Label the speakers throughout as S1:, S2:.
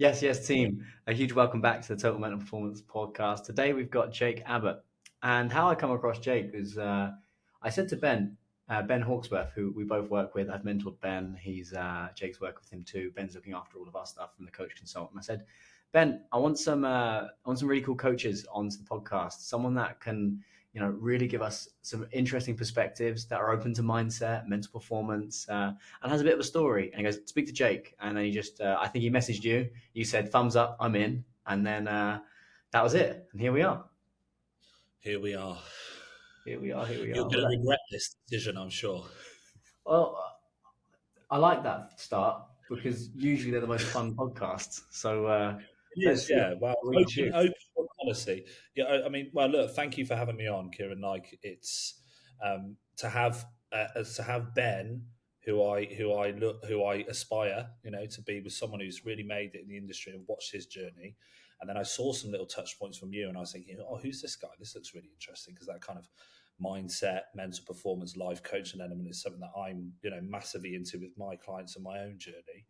S1: Yes, team. A huge welcome back to the Total Mental Performance podcast. Today we've got Jake Abbott. And how I come across Jake is I said to Ben Hawksworth, who we both work with, I've mentored Ben. Jake's worked with him too. Ben's looking after all of our stuff from the coach consultant. I said, Ben, I want some really cool coaches onto the podcast. Someone that can, really give us some interesting perspectives that are open to mindset, mental performance, and has a bit of a story. And he goes, speak to Jake. And then he just, I think he messaged you. You said, thumbs up, I'm in. And then that was it. And here we are.
S2: Here we are.
S1: Here we are.
S2: You're going to regret this decision, I'm sure.
S1: Well, I like that start because usually they're the most fun podcasts. So
S2: It is, yeah. Well, open policy. Yeah, I mean, well, look, thank you for having me on, Kieran. Like, it's to have Ben, who I aspire, to be with someone who's really made it in the industry and watched his journey. And then I saw some little touch points from you, and I was thinking, oh, who's this guy? This looks really interesting, because that kind of mindset, mental performance, life coaching element is something that I'm, massively into with my clients and my own journey.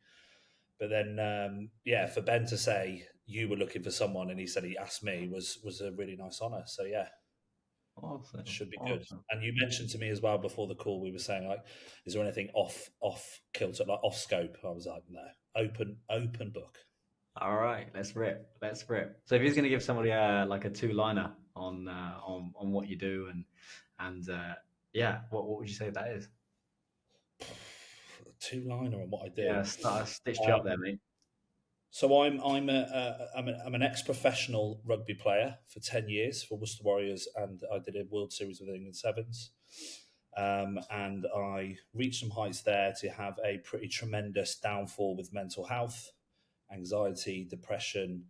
S2: But then, for Ben to say you were looking for someone and he said he asked me was a really nice honour. So, yeah,
S1: awesome.
S2: It should be good. And you mentioned to me as well before the call, we were saying, like, is there anything off kilter, like off scope? I was like, no, open book.
S1: All right, let's rip. So if he's going to give somebody like a two-liner on what you do and what would you say that is?
S2: Two-liner on what I do.
S1: Yeah, stitch you up there, mate.
S2: So I'm an ex-professional rugby player for 10 years for Worcester Warriors, and I did a World Series with England Sevens. And I reached some heights there to have a pretty tremendous downfall with mental health, anxiety, depression,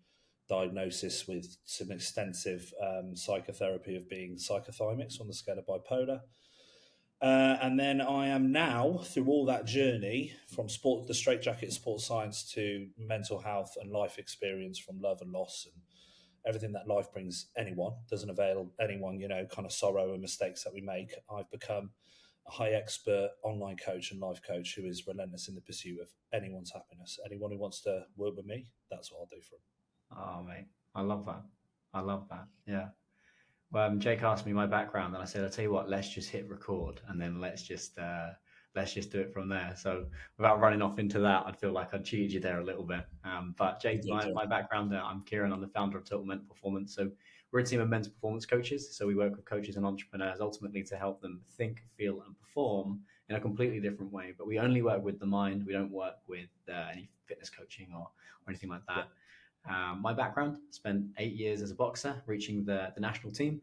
S2: diagnosis with some extensive psychotherapy of being psychothymic, so on the scale of bipolar. And then I am now, through all that journey, from the straitjacket sports science to mental health and life experience, from love and loss and everything that life brings anyone, doesn't avail anyone, kind of sorrow and mistakes that we make. I've become a high expert online coach and life coach who is relentless in the pursuit of anyone's happiness. Anyone who wants to work with me, that's what I'll do for them.
S1: Oh, mate, I love that. Yeah. Well, Jake asked me my background, and I said, "I'll tell you what, let's just hit record, and then let's just do it from there." So, without running off into that, I'd feel like I'd cheated you there a little bit. But Jake, my background, I'm Kieran. I'm the founder of Total Mental Performance. So, we're a team of mental performance coaches. So, we work with coaches and entrepreneurs ultimately to help them think, feel, and perform in a completely different way. But we only work with the mind. We don't work with any fitness coaching or anything like that. My background, spent 8 years as a boxer, reaching the national team,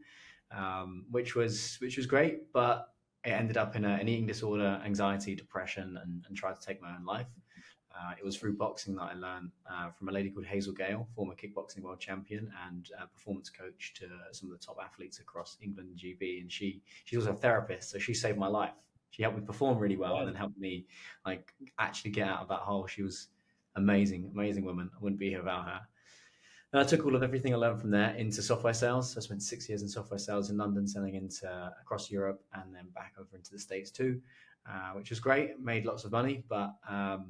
S1: which was great, but it ended up in an eating disorder, anxiety, depression, and tried to take my own life. It was through boxing that I learned from a lady called Hazel Gale, former kickboxing world champion and performance coach to some of the top athletes across England and GB. And she's also a therapist, so she saved my life. She helped me perform really well and then helped me actually get out of that hole. She was amazing woman. I wouldn't be here without her. And I took all of everything I learned from there into software sales. So I spent 6 years in software sales in London, selling across Europe and then back over into the States too, which was great. Made lots of money, but I've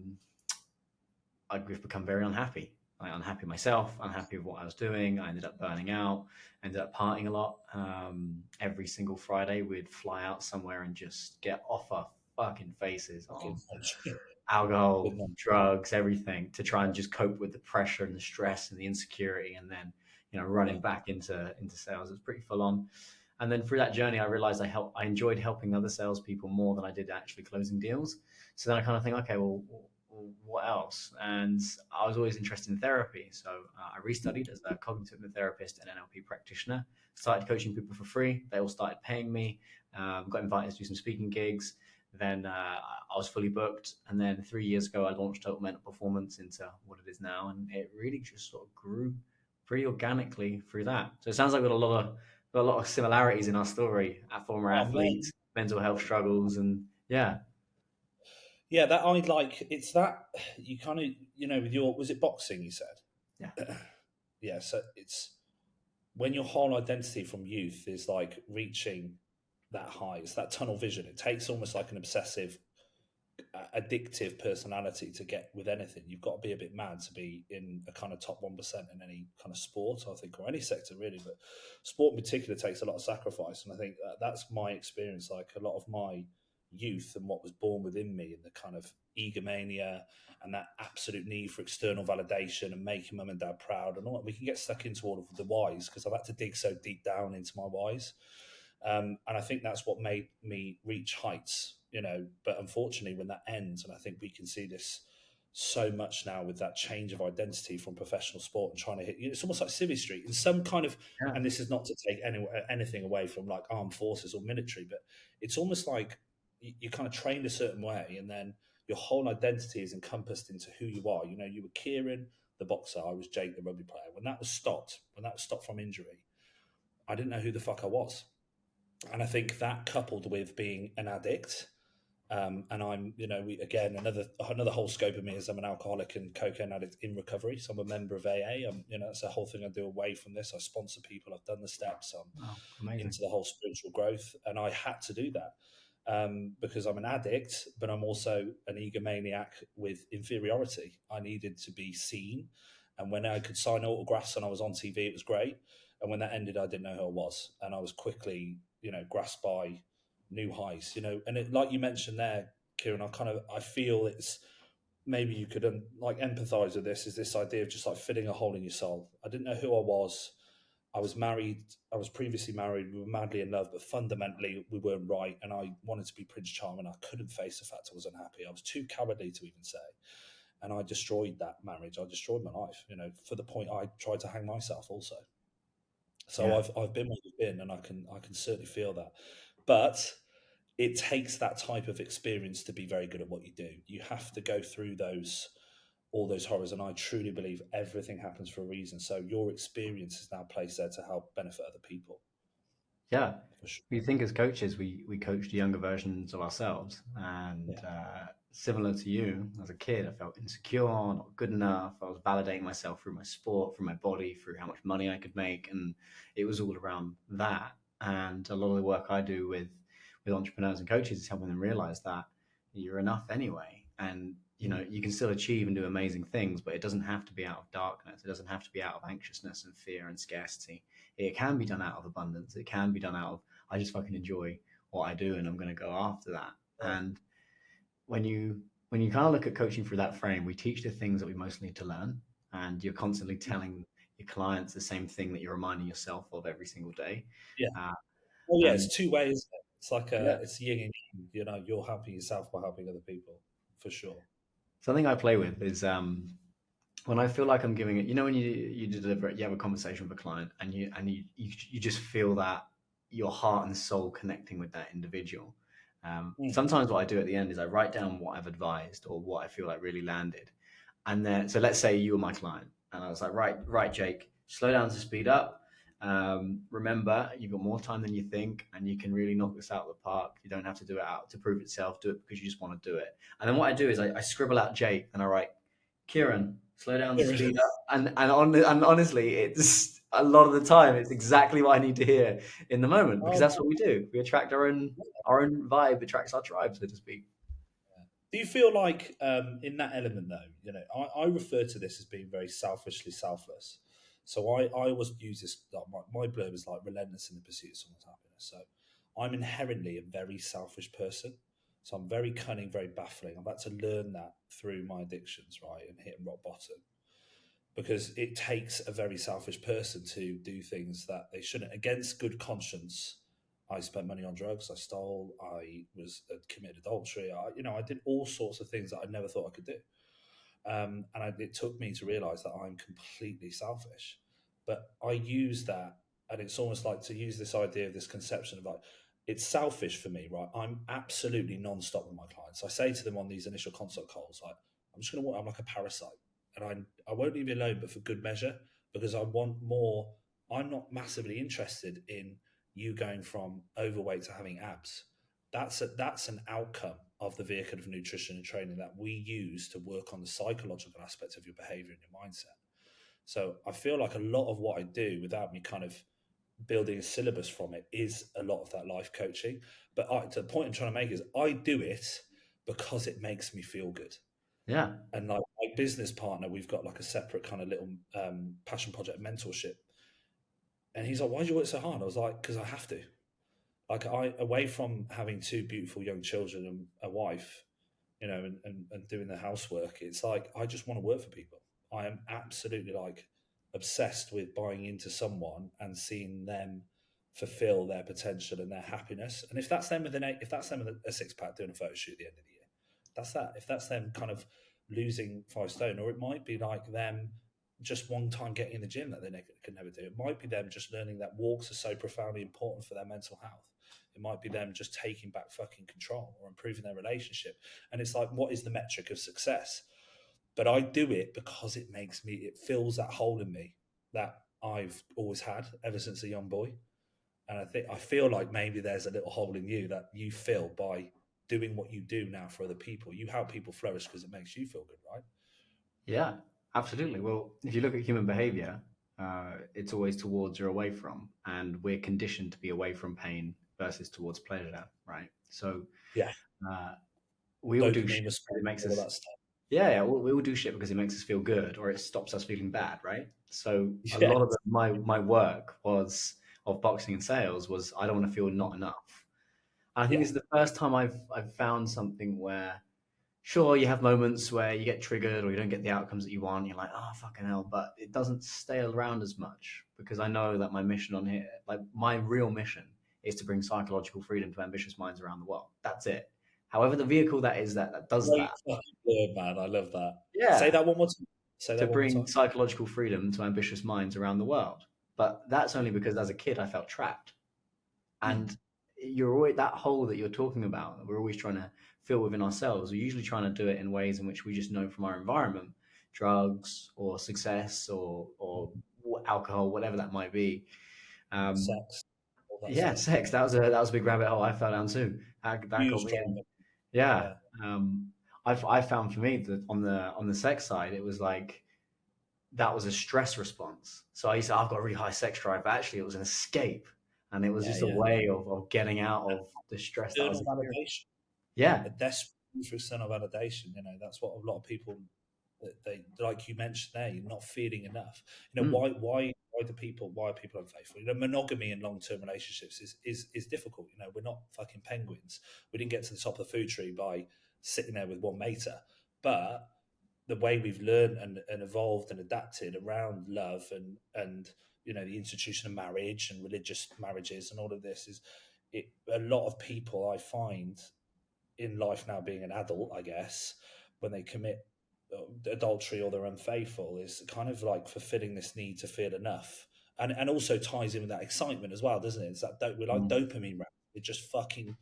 S1: become very unhappy. Unhappy myself, unhappy with what I was doing. I ended up burning out, ended up partying a lot. Every single Friday, we'd fly out somewhere and just get off our fucking faces on alcohol, drugs, everything to try and just cope with the pressure and the stress and the insecurity, and then running back into sales. It was pretty full on. And then through that journey, I realized I enjoyed helping other salespeople more than I did actually closing deals. So then I kind of think, okay, well, what else? And I was always interested in therapy. So I restudied as a cognitive therapist and NLP practitioner, started coaching people for free. They all started paying me, got invited to do some speaking gigs. Then I was fully booked. And then 3 years ago, I launched Total Mental Performance into what it is now. And it really just sort of grew pretty organically through that. So it sounds like we've got a lot of similarities in our story. Our former athletes, mental health struggles, and yeah.
S2: Yeah, that I like. It's that you kind of, with your, was it boxing you said?
S1: Yeah.
S2: Yeah, so it's when your whole identity from youth is like reaching that high, it's that tunnel vision. It takes almost like an obsessive addictive personality to get with anything. You've got to be a bit mad to be in a kind of top 1% in any kind of sport, I think, or any sector really. But sport in particular takes a lot of sacrifice, and I think that's my experience. Like a lot of my youth and what was born within me, and the kind of egomania and that absolute need for external validation and making mum and dad proud, and all that. We can get stuck into all of the whys because I've had to dig so deep down into my whys. And I think that's what made me reach heights, but unfortunately when that ends, and I think we can see this so much now with that change of identity from professional sport and trying to hit, it's almost like Civvy Street in some kind of,
S1: Yeah.
S2: and this is not to take anything away from like armed forces or military, but it's almost like you're kind of trained a certain way and then your whole identity is encompassed into who you are. You were Kieran, the boxer, I was Jake, the rugby player. When that was stopped from injury, I didn't know who the fuck I was. And I think that coupled with being an addict, and I'm, again, another whole scope of me is I'm an alcoholic and cocaine addict in recovery. So I'm a member of AA. That's a whole thing I do away from this. I sponsor people. I've done the steps. I'm into the whole spiritual growth, and I had to do that because I'm an addict, but I'm also an egomaniac with inferiority. I needed to be seen, and when I could sign autographs and I was on TV, it was great. And when that ended, I didn't know who I was, and I was quickly grasped by new highs, and it, like you mentioned there, Kieran, I feel it's maybe you could empathize with this, is this idea of just like filling a hole in your soul. I didn't know who I was. I was married. I was previously married. We were madly in love, but fundamentally we weren't right. And I wanted to be Prince Charming. I couldn't face the fact I was unhappy. I was too cowardly to even say. And I destroyed that marriage. I destroyed my life, for the point I tried to hang myself also. So yeah. I've been where you've been, and I can certainly feel that. But it takes that type of experience to be very good at what you do. You have to go through all those horrors, and I truly believe everything happens for a reason. So your experience is now placed there to help benefit other people.
S1: Yeah, for sure. We think as coaches, we coach the younger versions of ourselves, and similar to you, as a kid, I felt insecure, not good enough. I was validating myself through my sport, through my body, through how much money I could make, and it was all around that. And a lot of the work I do with entrepreneurs and coaches is helping them realize that you're enough anyway, and you can still achieve and do amazing things, but it doesn't have to be out of darkness. It doesn't have to be out of anxiousness and fear and scarcity. It can be done out of abundance. It can be done out of, I just fucking enjoy what I do and I'm going to go after that. Yeah. And when you kind of look at coaching through that frame, we teach the things that we most need to learn, and you're constantly telling your clients the same thing that you're reminding yourself of every single day.
S2: Yeah. It's two ways. It's like it's yin and yang. You're helping yourself by helping other people, for sure.
S1: Something I play with is when I feel like I'm giving it. When you deliver it, you have a conversation with a client, and you just feel that your heart and soul connecting with that individual. Sometimes what I do at the end is I write down what I've advised or what I feel like really landed, and then so let's say you were my client, and I was like, right, Jake, slow down to speed up. Remember, you've got more time than you think, and you can really knock this out of the park. You don't have to do it out to prove itself. Do it because you just want to do it. And then what I do is I scribble out Jake, and I write, Kieran, slow down to speed up. And honestly, it's a lot of the time, it's exactly what I need to hear in the moment, because that's what we do. We attract our own vibe attracts our tribe, so to speak.
S2: Do you feel like in that element, though, I refer to this as being very selfishly selfless. So I always use this, my blurb is like relentless in the pursuit of someone's happiness. So I'm inherently a very selfish person. So I'm very cunning, very baffling. I've had to learn that through my addictions, right, and hitting rock bottom. Because it takes a very selfish person to do things that they shouldn't. Against good conscience, I spent money on drugs, I stole, I committed adultery. I did all sorts of things that I never thought I could do. It took me to realize that I'm completely selfish, but I use that, and it's almost like to use this idea of this conception of like, it's selfish for me, right? I'm absolutely non-stop with my clients. I say to them on these initial consult calls, like, I'm like a parasite, and I won't leave you alone, but for good measure, because I want more. I'm not massively interested in you going from overweight to having abs. That's an outcome of the vehicle of nutrition and training that we use to work on the psychological aspect of your behavior and your mindset. So I feel like a lot of what I do, without me kind of building a syllabus from it, is a lot of that life coaching. But to the point I'm trying to make is I do it because it makes me feel good.
S1: Yeah.
S2: And like my business partner, we've got like a separate kind of little passion project mentorship. And he's like, "Why do you work so hard?" I was like, "Because I have to." Like away from having two beautiful young children and a wife, and doing the housework, it's like I just want to work for people. I am absolutely like obsessed with buying into someone and seeing them fulfill their potential and their happiness. And if that's them with if that's them with a six pack doing a photo shoot at the end of the year, that's that. If that's them kind of losing 5 stone, or it might be like them just one time getting in the gym that they can never do. It might be them just learning that walks are so profoundly important for their mental health. It might be them just taking back fucking control or improving their relationship. And it's like, what is the metric of success? But I do it because it fills that hole in me that I've always had ever since a young boy. And I feel like maybe there's a little hole in you that you fill by doing what you do now for other people. You help people flourish because it makes you feel good, right?
S1: Yeah, absolutely. Well, if you look at human behavior, it's always towards or away from, and we're conditioned to be away from pain versus towards pleasure, right? So
S2: Yeah.
S1: uh, we all do shit
S2: Dopamine
S1: because it
S2: response,
S1: makes
S2: all
S1: us,
S2: that stuff.
S1: yeah, we all do shit because it makes us feel good or it stops us feeling bad, right? So a
S2: Yeah.
S1: lot of my work was of boxing and sales was I don't want to feel not enough. And I think
S2: Yeah.
S1: this is the first time I've found something where sure, you have moments where you get triggered or you don't get the outcomes that you want. You're like, oh, fucking hell. But it doesn't stay around as much because I know that my mission on here, like my real mission is to bring psychological freedom to ambitious minds around the world. That's it. However, the vehicle that is that does
S2: Great
S1: that,
S2: fucking word, man. I love that. Say
S1: yeah,
S2: that one more time. Say
S1: to
S2: that one more
S1: bring
S2: time.
S1: psychological freedom to ambitious minds around the world. But that's only because as a kid, I felt trapped.
S2: Mm.
S1: And you're always that hole that you're talking about that we're always trying to fill within ourselves. We're usually trying to do it in ways in which we just know from our environment, drugs or success or alcohol, whatever that might be. um,
S2: Sex, all that
S1: yeah,
S2: stuff.
S1: sex, that was a big rabbit hole I fell down too. That got
S2: Huge
S1: me in.
S2: drama.
S1: Yeah.
S2: Yeah.
S1: um, I found for me that on the sex side it was like that was a stress response. So I used to, I've got a really high sex drive, but actually it was an escape. And it was
S2: Yeah.
S1: just a
S2: Yeah.
S1: way of getting out of the stress that I was
S2: External
S1: experiencing.
S2: validation.
S1: Yeah.
S2: A desperate need for external validation. That's what a lot of people that they like you mentioned there. You're not feeling enough.
S1: Mm.
S2: Why are people unfaithful? Monogamy in long term relationships is difficult. We're not fucking penguins. We didn't get to the top of the food tree by sitting there with one mater, but the way we've learned and evolved and adapted around love and the institution of marriage and religious marriages and all of this is a lot of people I find in life now being an adult, I guess, when they commit adultery or they're unfaithful is kind of like fulfilling this need to feel enough. And also ties in with that excitement as well, doesn't it? It's that we're like
S1: Mm.
S2: dopamine rap. We're just fucking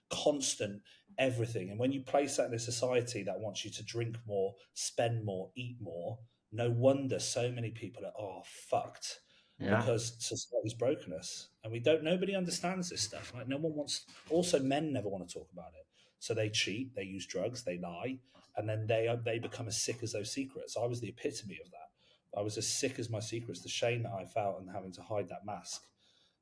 S2: constant everything. And when you place that in a society that wants you to drink more, spend more, eat more, no wonder so many people are fucked
S1: Yeah.
S2: because society's broken us. And nobody understands this stuff. Like no one wants, also men never want to talk about it. So they cheat, they use drugs, they lie, and then they become as sick as those secrets. I was the epitome of that. I was as sick as my secrets, the shame that I felt and having to hide that mask.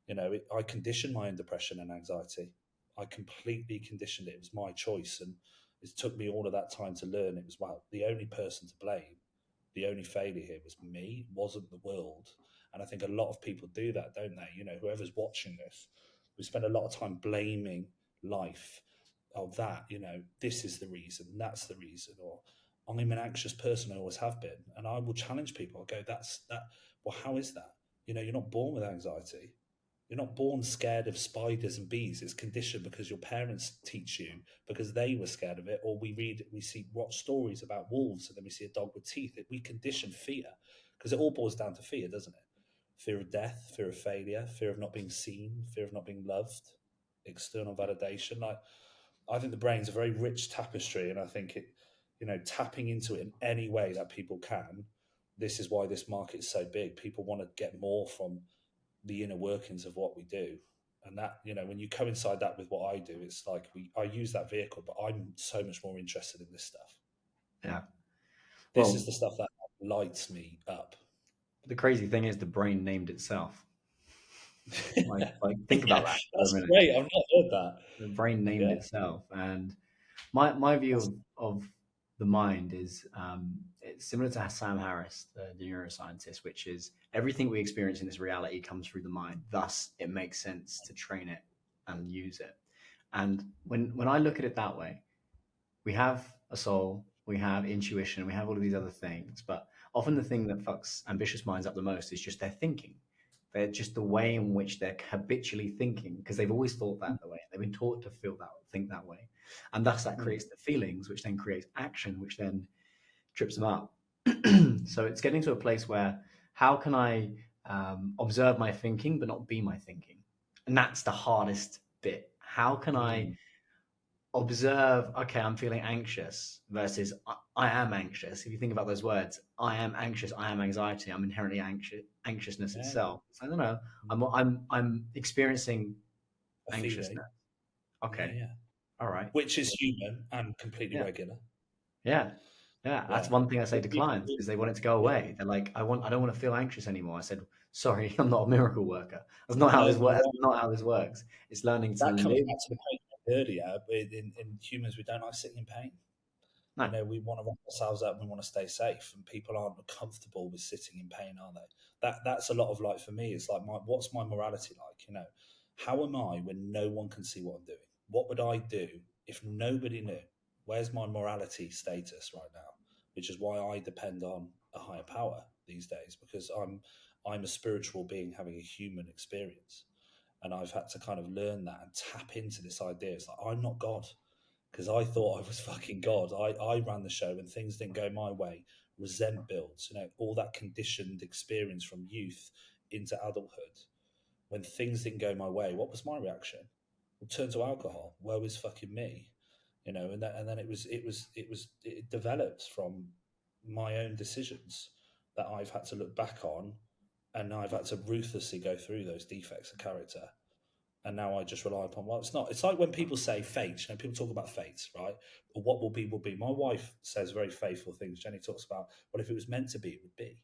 S2: I conditioned my own depression and anxiety. I completely conditioned it. It was my choice. And it took me all of that time to learn. It was, well, the only person to blame, the only failure here was me, wasn't the world. And I think a lot of people do that, don't they? Whoever's watching this, we spend a lot of time blaming life of that, this is the reason, that's the reason, or I'm an anxious person, I always have been. And I will challenge people. I'll go, that's that. Well, how is that? You're not born with anxiety. You're not born scared of spiders and bees. It's conditioned because your parents teach you because they were scared of it, or watch stories about wolves, and then we see a dog with teeth. We condition fear because it all boils down to fear, doesn't it? Fear of death, fear of failure, fear of not being seen, fear of not being loved, external validation. Like, I think the brain's a very rich tapestry, and I think tapping into it in any way that people can. This is why this market is so big. People want to get more from the inner workings of what we do, and that when you coincide that with what I do, it's like I use that vehicle, but I'm so much more interested in this stuff.
S1: Yeah.
S2: This is
S1: Well,
S2: the stuff that lights me up.
S1: the crazy thing is the brain named itself. Like think
S2: Yeah,
S1: about that for a
S2: that's
S1: minute.
S2: great. I've not heard that.
S1: The brain named
S2: Yeah,
S1: itself, and my view
S2: That's,
S1: of the mind is it's similar to Sam Harris, the neuroscientist, which is everything we experience in this reality comes through the mind. Thus, it makes sense to train it and use it. And when I look at it that way, we have a soul, we have intuition, we have all of these other things, but often the thing that fucks ambitious minds up the most is just their thinking. They're just the way in which they're habitually thinking because they've always thought that the way. They've been taught to feel that, think that way, and thus that
S2: mm,
S1: creates the feelings, which then creates action, which then trips them up. So it's getting to a place where how can I observe my thinking but not be my thinking, and that's the hardest bit. How can I
S2: mm,
S1: observe, okay, I'm feeling anxious versus I am anxious. If you think about those words, I am anxious, I am anxiety, I'm inherently anxious, anxiousness
S2: yeah,
S1: itself. So I don't know.
S2: mm,
S1: I'm experiencing
S2: a feeling.
S1: anxiousness.
S2: Yeah,
S1: Okay.
S2: yeah.
S1: All right.
S2: Which is human and completely
S1: Yeah.
S2: regular.
S1: Yeah. Yeah. That's
S2: Yeah.
S1: one thing I say
S2: But
S1: to
S2: people,
S1: clients is they want it to go
S2: yeah.
S1: away. They're like, I don't want to feel anxious anymore. I said, sorry, I'm not a miracle worker. That's not how
S2: No,
S1: this
S2: you're
S1: works.
S2: right.
S1: That's not how this works. It's learning to
S2: That comes
S1: live.
S2: back to the point you made earlier. In humans, we don't like sitting in pain.
S1: No.
S2: We want to wrap ourselves up and we want to stay safe, and people aren't comfortable with sitting in pain, are they? That's a lot of, like, for me, it's like, what's my morality like? How am I when no one can see what I'm doing? What would I do if nobody knew? Where's my morality status right now? Which is why I depend on a higher power these days, because I'm a spiritual being having a human experience, and I've had to kind of learn that and tap into this idea. It's like, I'm not God, because I thought I was fucking God. I ran the show and things didn't go my way. Resent builds, all that conditioned experience from youth into adulthood. When things didn't go my way, what was my reaction? Well, turn to alcohol. Where was fucking me? And then it developed from my own decisions that I've had to look back on, and I've had to ruthlessly go through those defects of character, and now I just rely upon, well, it's not. It's like when people say fate. People talk about fate, right? Or what will be will be. My wife says very faithful things. Jenny talks about, well, if it was meant to be, it would be.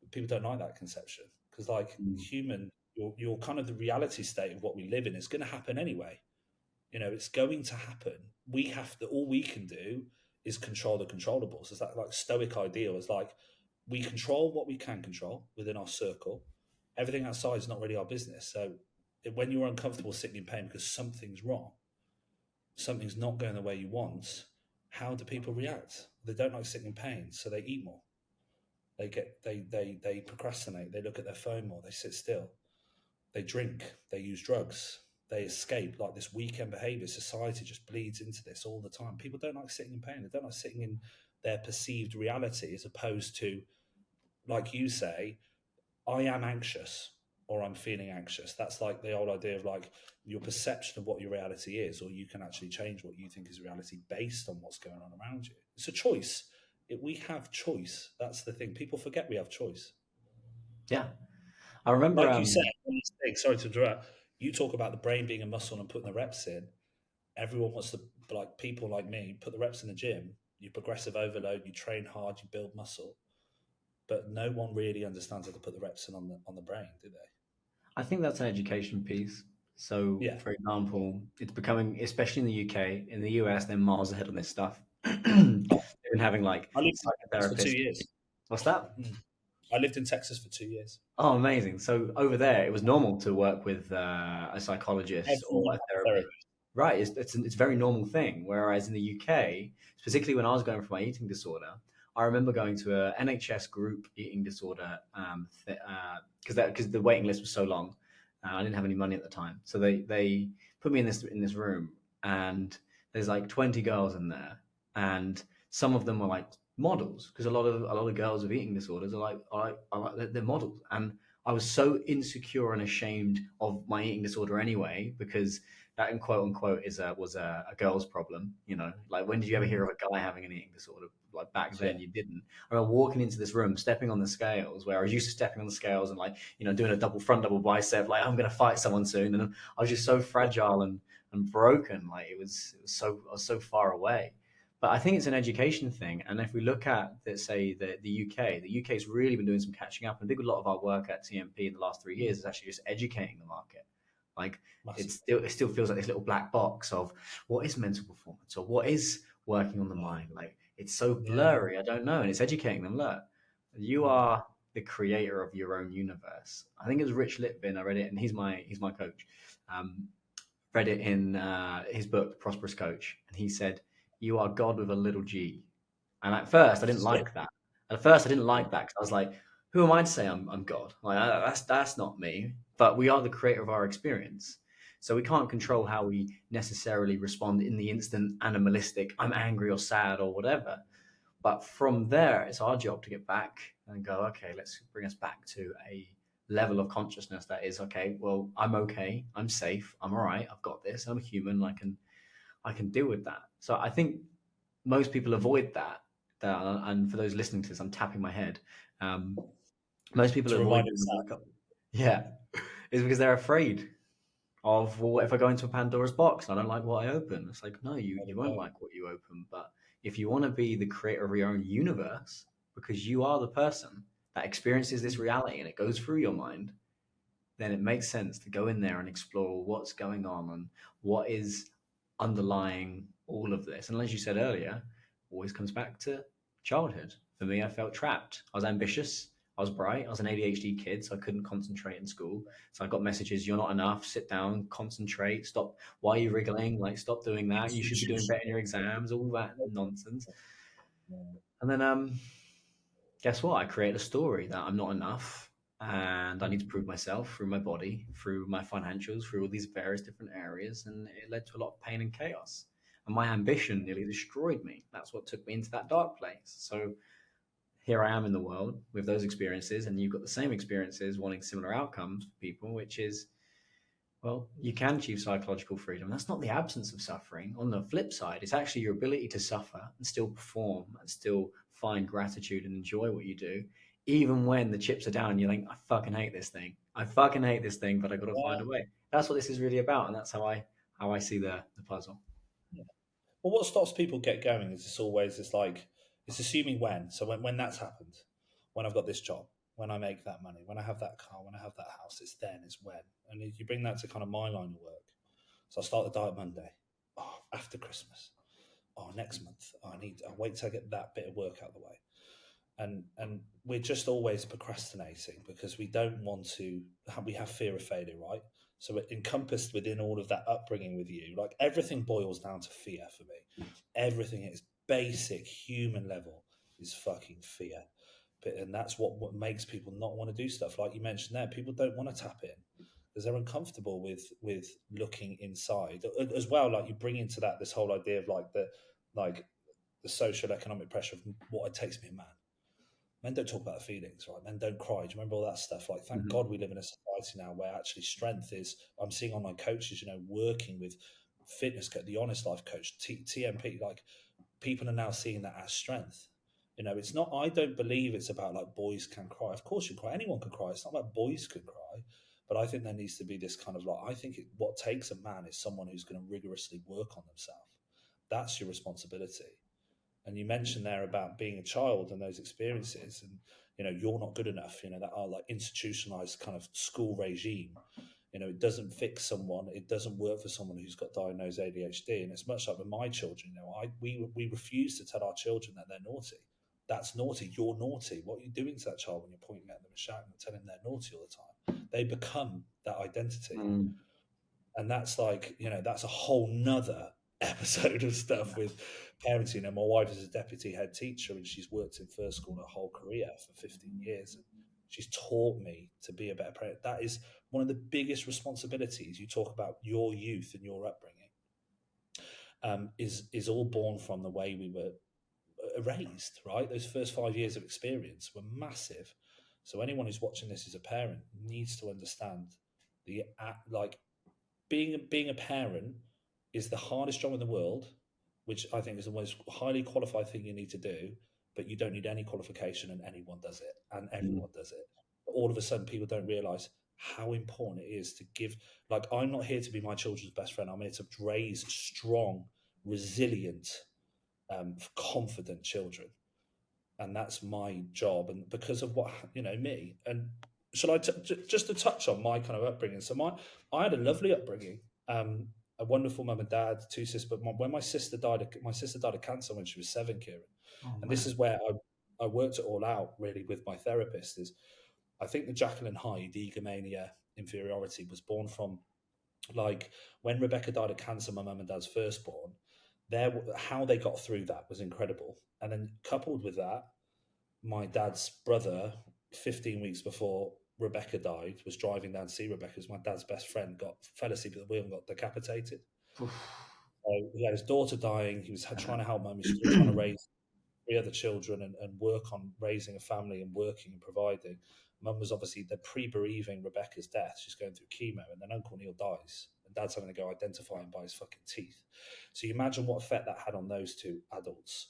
S2: But people don't like that conception because, like,
S1: Mm.
S2: human, you're kind of the reality state of what we live in. It's going to happen anyway. It's going to happen. We have to. All we can do is control the controllables. It's that, like, stoic ideal. It's like we control what we can control within our circle. Everything outside is not really our business. So when you're uncomfortable sitting in pain because something's wrong, something's not going the way you want, how do people react? They don't like sitting in pain, so they eat more. They procrastinate. They look at their phone more. They sit still. They drink. They use drugs. They escape. Like, this weekend behavior, society just bleeds into this all the time. People don't like sitting in pain. They don't like sitting in their perceived reality, as opposed to, like you say, I am anxious or I'm feeling anxious. That's like the old idea of, like, your perception of what your reality is, or you can actually change what you think is reality based on what's going on around you. It's a choice. We have choice. That's the thing. People forget we have choice.
S1: Yeah. I remember
S2: Like you said, sorry to interrupt, you talk about the brain being a muscle and putting the reps in. Everyone wants to, like, people like me, put the reps in the gym. You progressive overload, you train hard, you build muscle. But no one really understands how to put the reps in on the brain, do they?
S1: I think that's an education piece. So,
S2: Yeah.
S1: for example, it's becoming, especially in the UK, in the US, they're miles ahead on this stuff. They've been having like
S2: I lived in Texas for
S1: psychotherapists.
S2: 2 years.
S1: What's that?
S2: Mm. I lived in Texas for 2 years.
S1: Oh, amazing. So over there, it was normal to work with a psychologist or
S2: Everyone
S1: a
S2: had
S1: therapist.
S2: therapy.
S1: Right. It's a very normal thing. Whereas in the UK, particularly when I was going for my eating disorder, I remember going to a NHS group eating disorder because the waiting list was so long. I didn't have any money at the time, so they put me in this room, and there's like 20 girls in there, and some of them were like models because a lot of girls with eating disorders they're models, and I was so insecure and ashamed of my eating disorder anyway because that in quote unquote was a girl's problem. Like, when did you ever hear of a guy having an eating disorder? Like, back
S2: Yeah.
S1: then you didn't. I remember walking into this room, stepping on the scales, where I was used to stepping on the scales and, like, doing a double bicep, like I'm gonna fight someone soon, and I was just so fragile and broken. Like, I was so far away. But I think it's an education thing. And if we look at, let's say, the UK's really been doing some catching up. And I think a lot of our work at TMP in the last 3 years is actually just educating the market. Like
S2: Massive.
S1: it still feels like this little black box of what is mental performance or what is working on the mind. Like it's so
S2: Yeah.
S1: blurry. I don't know, and it's educating them. Look, you are the creator of your own universe. I think it was Rich Litvin. I read it, and he's my coach. Um, Read it in his book, The Prosperous Coach, and he said, "You are God with a little G." And at first, I didn't
S2: Sick.
S1: like that. At first, I didn't like that because I was like, "Who am I to say I'm God? Like that's not me." But we are the creator of our experience, so we can't control how we necessarily respond in the instant, animalistic. I'm angry or sad or whatever. But from there, it's our job to get back and go, okay, let's bring us back to a level of consciousness that is okay. Well, I'm okay. I'm safe. I'm all right. I've got this. I'm a human. I can deal with that. So I think most people avoid that. And for those listening to this, I'm tapping my head. Um, Most people
S2: To
S1: avoid
S2: remind
S1: doing the
S2: himself.
S1: work. Yeah, is because they're afraid of, well, what if I go into a Pandora's box and I don't like what I open? It's like, no,
S2: There
S1: you
S2: we
S1: won't
S2: go.
S1: like what you open. But if you want to be the creator of your own universe, because you are the person that experiences this reality and it goes through your mind, then it makes sense to go in there and explore what's going on and what is underlying all of this. And as you said earlier, always comes back to childhood. For me, I felt trapped. I was ambitious. I was bright. I was an ADHD kid, so I couldn't concentrate in school. So I got messages, "You're not enough. Sit down, concentrate. Stop. Why are you wriggling? Like, stop doing that. You should be doing better in your exams." All that nonsense. And then, guess what? I created a story that I'm not enough and I need to prove myself through my body, through my financials, through all these various different areas. And it led to a lot of pain and chaos. And my ambition nearly destroyed me. That's what took me into that dark place. So here I am in the world with those experiences, and you've got the same experiences wanting similar outcomes for people, which is, well, you can achieve psychological freedom. That's not the absence of suffering. On the flip side, it's actually your ability to suffer and still perform and still find gratitude and enjoy what you do, even when the chips are down. You're like, I fucking hate this thing. I fucking hate this thing, but I got to find
S2: Yeah.
S1: a way. That's what this is really about, and that's how I see the puzzle.
S2: Yeah. Well, what stops people get going is it's always it's like it's assuming when. So when that's happened, when I've got this job, when I make that money, when I have that car, when I have that house, it's then, it's when. And if you bring that to kind of my line of work, so I start the diet Monday. Oh, after Christmas. Oh, next month. Oh, I wait till I get that bit of work out of the way. And we're just always procrastinating because we don't want to. We have fear of failure, right? So it encompassed within all of that upbringing with you, like everything boils down to fear for me. Everything at its basic human level is fucking fear. And that's what makes people not want to do stuff. Like you mentioned there, people don't want to tap in because they're uncomfortable with looking inside as well. Like you bring into that this whole idea of like the social economic pressure of what it takes to be a man. Men don't talk about their feelings, right? Men don't cry. Do you remember all that stuff? Like, thank
S1: Mhm.
S2: God we live in a society now where actually strength is. I'm seeing online coaches, working with fitness, the Honest Life coach, TMP. Like, people are now seeing that as strength. It's not. I don't believe it's about like boys can cry. Of course you cry. Anyone can cry. It's not about boys can cry. But I think there needs to be this kind of like. I think what takes a man is someone who's going to rigorously work on themselves. That's your responsibility. And you mentioned there about being a child and those experiences, and you're not good enough. That are like institutionalized kind of school regime. It doesn't fix someone. It doesn't work for someone who's got diagnosed ADHD. And it's much like with my children. We refuse to tell our children that they're naughty. That's naughty. You're naughty. What are you doing to that child when you're pointing at them and shouting and telling them they're naughty all the time? They become that identity.
S1: Mm.
S2: And that's like that's a whole nother episode of stuff with parenting. And my wife is a deputy head teacher and she's worked in first school her whole career for 15 years, and she's taught me to be a better parent. That is one of the biggest responsibilities. You talk about your youth and your upbringing, is all born from the way we were raised, right? Those first 5 years of experience were massive. So anyone who's watching this as a parent needs to understand the like being a parent is the hardest job in the world, which I think is the most highly qualified thing you need to do. But you don't need any qualification, and anyone does it, and
S1: Mm.
S2: everyone does it. But all of a sudden, people don't realize how important it is to give. Like, I'm not here to be my children's best friend. I'm here to raise strong, resilient, confident children, and that's my job. And because of what me and shall I just to touch on my kind of upbringing? So I had a lovely upbringing, a wonderful mum and dad, two sisters. But when my sister died of cancer when she was 7, Kieran,
S1: Oh
S2: and this
S1: man.
S2: is where I worked it all out really with my therapist. Is I think the Jekyll and Hyde egomania inferiority was born from, like, when Rebecca died of cancer, my mum and dad's firstborn. How they got through that was incredible, and then coupled with that, my dad's brother, 15 weeks before Rebecca died, was driving down to see Rebecca because my dad's best friend fell asleep at the wheel and got decapitated. So he had his daughter dying. He was trying to help mum. He was still trying to raise 3 other children and work on raising a family and working and providing. Mum was obviously, they're pre-bereaving Rebecca's death. She's going through chemo, and then Uncle Neil dies, and Dad's having to go identify him by his fucking teeth. So you imagine what effect that had on those 2 adults.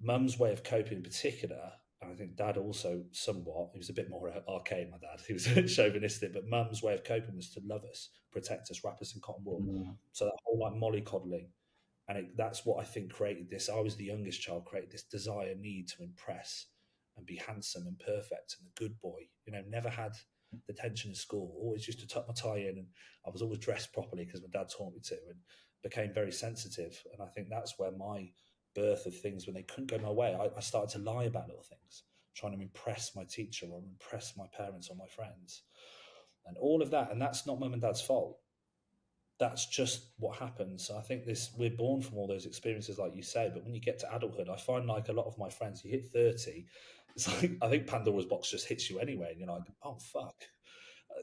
S2: Mum's way of coping in particular, and I think Dad also somewhat, he was a bit more arcane, my dad. He was chauvinistic, but Mum's way of coping was to love us, protect us, wrap us in cotton wool. So that whole like mollycoddling, and that's what I think created this. I was the youngest child, created this desire, need to impress and be handsome and perfect and a good boy. Never had the tension in school. Always used to tuck my tie in, and I was always dressed properly because my dad taught me to, and became very sensitive. And I think that's where my birth of things, when they couldn't go my way, I started to lie about little things, trying to impress my teacher or impress my parents or my friends, and all of that. And that's not mum and dad's fault. That's just what happens. So I think we're born from all those experiences, like you say. But when you get to adulthood, I find like a lot of my friends, you hit 30, it's like, I think Pandora's box just hits you anyway. And you're like, oh, fuck.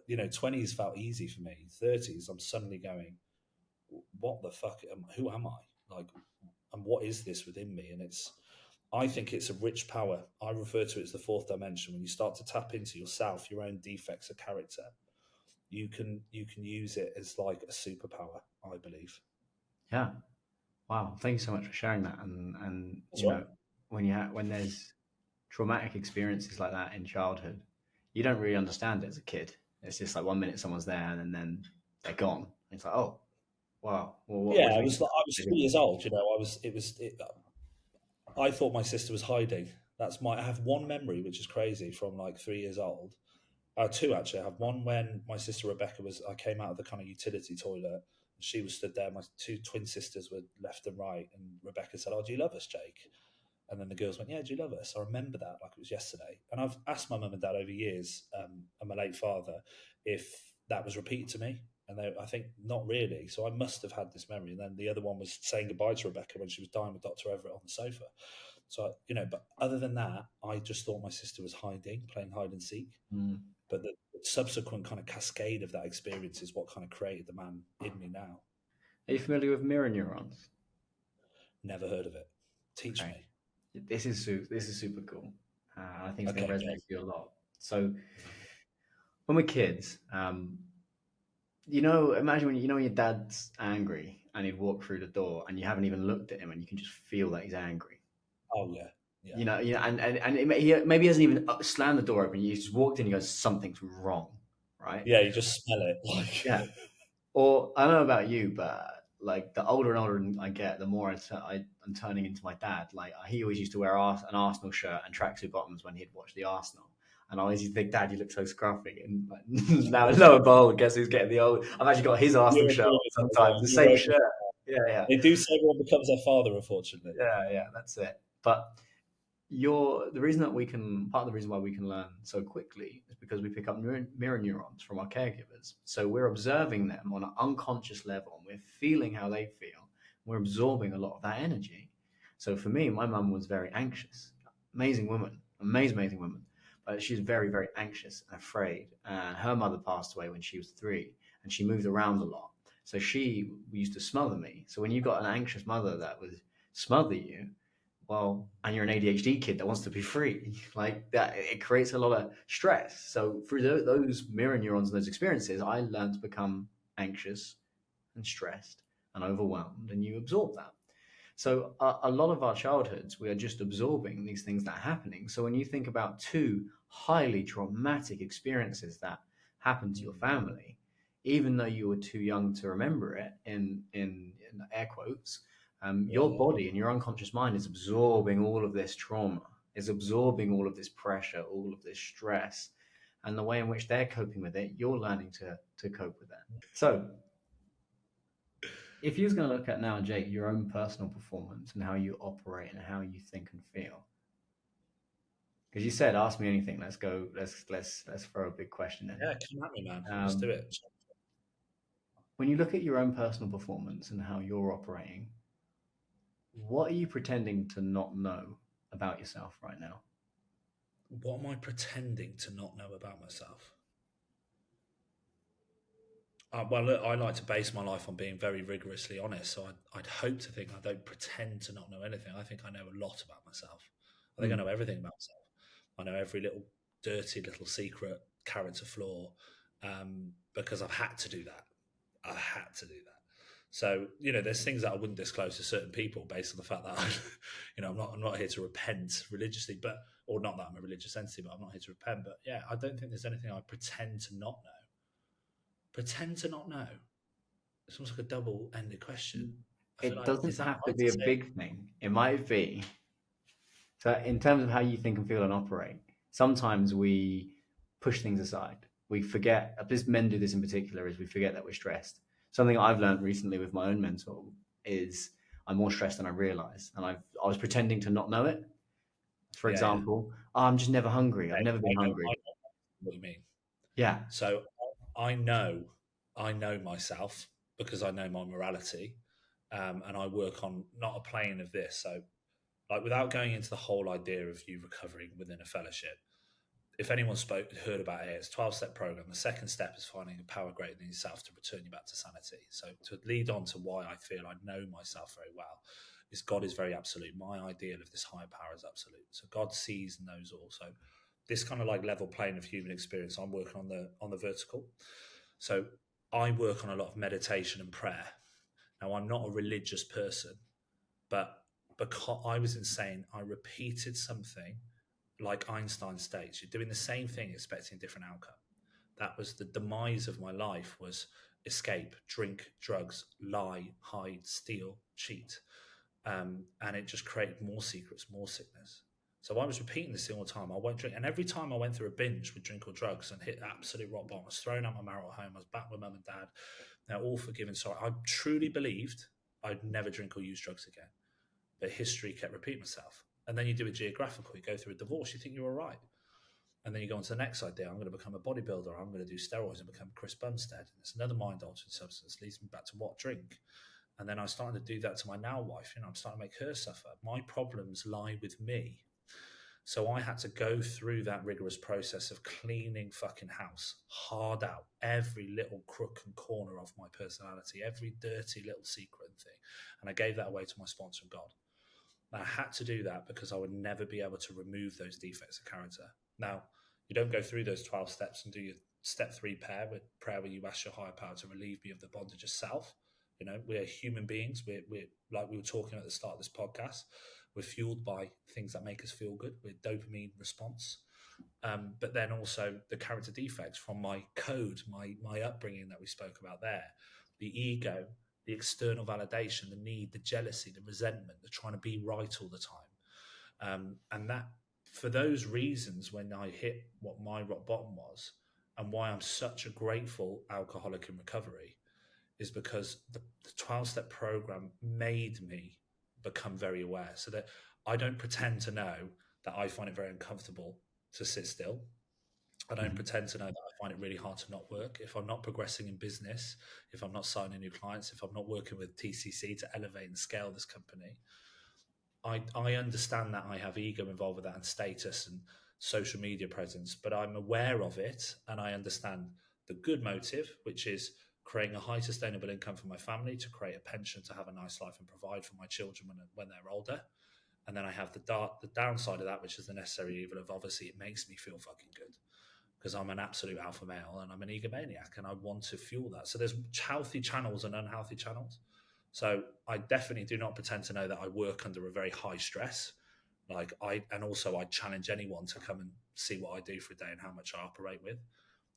S2: 20s felt easy for me. 30s, I'm suddenly going, what the fuck? Who am I? Like, and what is this within me? And I think it's a rich power. I refer to it as the 4th dimension. When you start to tap into yourself, your own defects of character, you can use it as like a superpower, I believe.
S1: Yeah. Wow. Thank you so much for sharing that. And
S2: That's right.
S1: when there's traumatic experiences like that in childhood, you don't really understand it as a kid. It's just like 1 minute someone's there and then they're gone. It's like, oh, wow. Well, what
S2: Yeah,
S1: do
S2: I
S1: we
S2: was 3 years old. I thought my sister was hiding. I have one memory, which is crazy, from like 3 years old. 2 actually. I have one when my sister Rebecca I came out of the kind of utility toilet, and she was stood there. My 2 twin sisters were left and right, and Rebecca said, "Oh, do you love us, Jake?" And then the girls went, "Yeah, do you love us?" I remember that like it was yesterday. And I've asked my mum and dad over years, and my late father, if that was repeated to me. And I think not really. So I must have had this memory. And then the other one was saying goodbye to Rebecca when she was dying with Dr. Everett on the sofa. So, but other than that, I just thought my sister was hiding, playing hide and seek. But the subsequent kind of cascade of that experience is what kind of created the man in me now.
S1: Are you familiar with mirror neurons?
S2: Never heard of it. Teach me.
S1: This is super cool. I think it's going to resonate with you a lot. So when we're kids, imagine when your dad's angry and he'd walk through the door and you haven't even looked at him and you can just feel that he's angry.
S2: Oh yeah.
S1: Yeah. And he maybe hasn't even slammed the door open. He just walked in and goes, something's wrong, right?
S2: Yeah, you just smell it. Like
S1: yeah. Or I don't know about you, but like the older and older I get, the more I'm turning into my dad. Like he always used to wear an Arsenal shirt and tracksuit bottoms when he'd watch the Arsenal. And I always used to think, Dad, you look so scruffy. And like, now, lo and behold, guess who's getting the old? I've actually got his Arsenal shirt on sometimes, the same shirt. Yeah.
S2: They do say everyone becomes their father, unfortunately.
S1: Yeah, that's it. But part of the reason why we can learn so quickly is because we pick up mirror neurons from our caregivers. So we're observing them on an unconscious level, and we're feeling how they feel. We're absorbing a lot of that energy. So for me, my mum was very anxious, amazing woman, amazing woman, but she's very, very anxious and afraid. And her mother passed away when she was 3, and she moved around a lot. So she used to smother me. So when you've got an anxious mother that would smother you, well, and you're an ADHD kid that wants to be free, like that, it creates a lot of stress. So through those mirror neurons and those experiences, I learned to become anxious and stressed and overwhelmed, and you absorb that. So a lot of our childhoods, we are just absorbing these things that are happening. So when you think about 2 highly traumatic experiences that happened to your family, even though you were too young to remember it, in air quotes, your body and your unconscious mind is absorbing all of this trauma, is absorbing all of this pressure, all of this stress. and the way in which they're coping with it, you're learning to cope with that. So if you was going to look at now, Jake, your own personal performance and how you operate and how you think and feel, because you said, "Ask me anything." Let's go. Let's throw a big question in.
S2: Yeah, come at me, man. Let's do it.
S1: When you look at your own personal performance and how you're operating, what are you pretending to not know about yourself right now?
S2: What am I pretending to not know about myself? Well, look, I like to base my life on being very rigorously honest. So I'd hope to think I don't pretend to not know anything. I think I know a lot about myself. I think I know everything about myself. I know every little dirty little secret character flaw because I've had to do that. I had to do that. So, there's things that I wouldn't disclose to certain people based on the fact that, I'm not here to repent religiously, or not that I'm a religious entity, but I'm not here to repent. But yeah, I don't think there's anything I pretend to not know. Pretend to not know. It's almost like a double-ended question.
S1: It doesn't have to be a big thing. It might be. So in terms of how you think and feel and operate, sometimes we push things aside. We forget, this men do this in particular, is we forget that we're stressed. Something I've learned recently with my own mentor is I'm more stressed than I realize. And I was pretending to not know it. For example, I'm just never hungry. I've never been hungry.
S2: I know what you mean.
S1: Yeah.
S2: So I know myself because I know my morality, and I work on not a plane of this. So, like, without going into the whole idea of you recovering within a fellowship, if anyone heard about it, it's a 12-step program. The second step is finding a power greater than yourself to return you back to sanity. So to lead on to why I feel I know myself very well is God is very absolute. My ideal of this higher power is absolute. So God sees and knows all. So this kind of like level plane of human experience, I'm working on the vertical. So I work on a lot of meditation and prayer. Now, I'm not a religious person, but because I was insane, I repeated something like Einstein states. You're doing the same thing, expecting a different outcome. That was the demise of my life, was escape, drink, drugs, lie, hide, steal, cheat. And it just created more secrets, more sickness. So I was repeating this all the time. I won't drink. And every time I went through a binge with drink or drugs and hit absolute rock bottom, I was thrown out my marital home. I was back with mum and dad. They're all forgiven. So I truly believed I'd never drink or use drugs again. But history kept repeating itself. And then you do a geographical, you go through a divorce, you think you're all right. And then you go on to the next idea. I'm going to become a bodybuilder. I'm going to do steroids and become Chris Bumstead. And it's another mind-altering substance, leads me back to what? Drink. And then I started to do that to my now wife. I'm starting to make her suffer. My problems lie with me. So I had to go through that rigorous process of cleaning fucking house, hard out every little crook and corner of my personality, every dirty little secret thing. And I gave that away to my sponsor, God. I had to do that because I would never be able to remove those defects of character. Now, you don't go through those 12 steps and do your step 3 prayer where you ask your higher power to relieve me of the bondage of self. We're human beings. We're like we were talking at the start of this podcast. We're fueled by things that make us feel good. We're dopamine response. But then also the character defects from my code, my upbringing that we spoke about there, the ego, the external validation, the need, the jealousy, the resentment, the trying to be right all the time. And that, for those reasons, when I hit what my rock bottom was and why I'm such a grateful alcoholic in recovery is because the 12-step program made me become very aware, so that I don't pretend to know that I find it very uncomfortable to sit still. I don't pretend to know that I find it really hard to not work. If I'm not progressing in business, if I'm not signing new clients, if I'm not working with TCC to elevate and scale this company, I understand that I have ego involved with that and status and social media presence, but I'm aware of it and I understand the good motive, which is creating a high sustainable income for my family, to create a pension, to have a nice life and provide for my children when they're older. And then I have the downside of that, which is the necessary evil of, obviously, it makes me feel fucking good because I'm an absolute alpha male and I'm an egomaniac and I want to fuel that. So there's healthy channels and unhealthy channels. So I definitely do not pretend to know that I work under a very high stress. And also I challenge anyone to come and see what I do for a day and how much I operate with.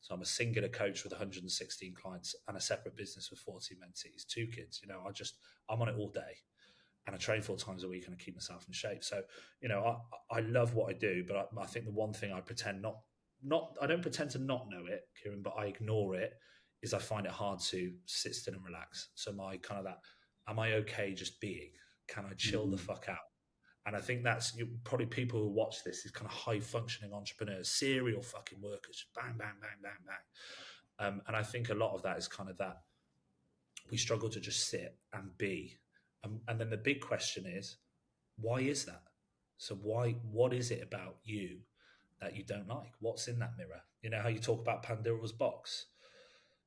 S2: So I'm a singular coach with 116 clients and a separate business with 40 mentees, 2 kids. I'm on it all day. And I train 4 times a week and I keep myself in shape. So, I love what I do, but I think the one thing I pretend not I don't pretend to not know it, Kieran, but I ignore it. Is I find it hard to sit still and relax. So my kind of that, am I okay just being? Can I chill the fuck out? And I think that's probably people who watch this is kind of high functioning entrepreneurs, serial fucking workers, bang, bang, bang, bang, bang. And I think a lot of that is kind of that we struggle to just sit and be. And then the big question is, why is that? So what is it about you that you don't like? What's in that mirror? You know how you talk about Pandora's box?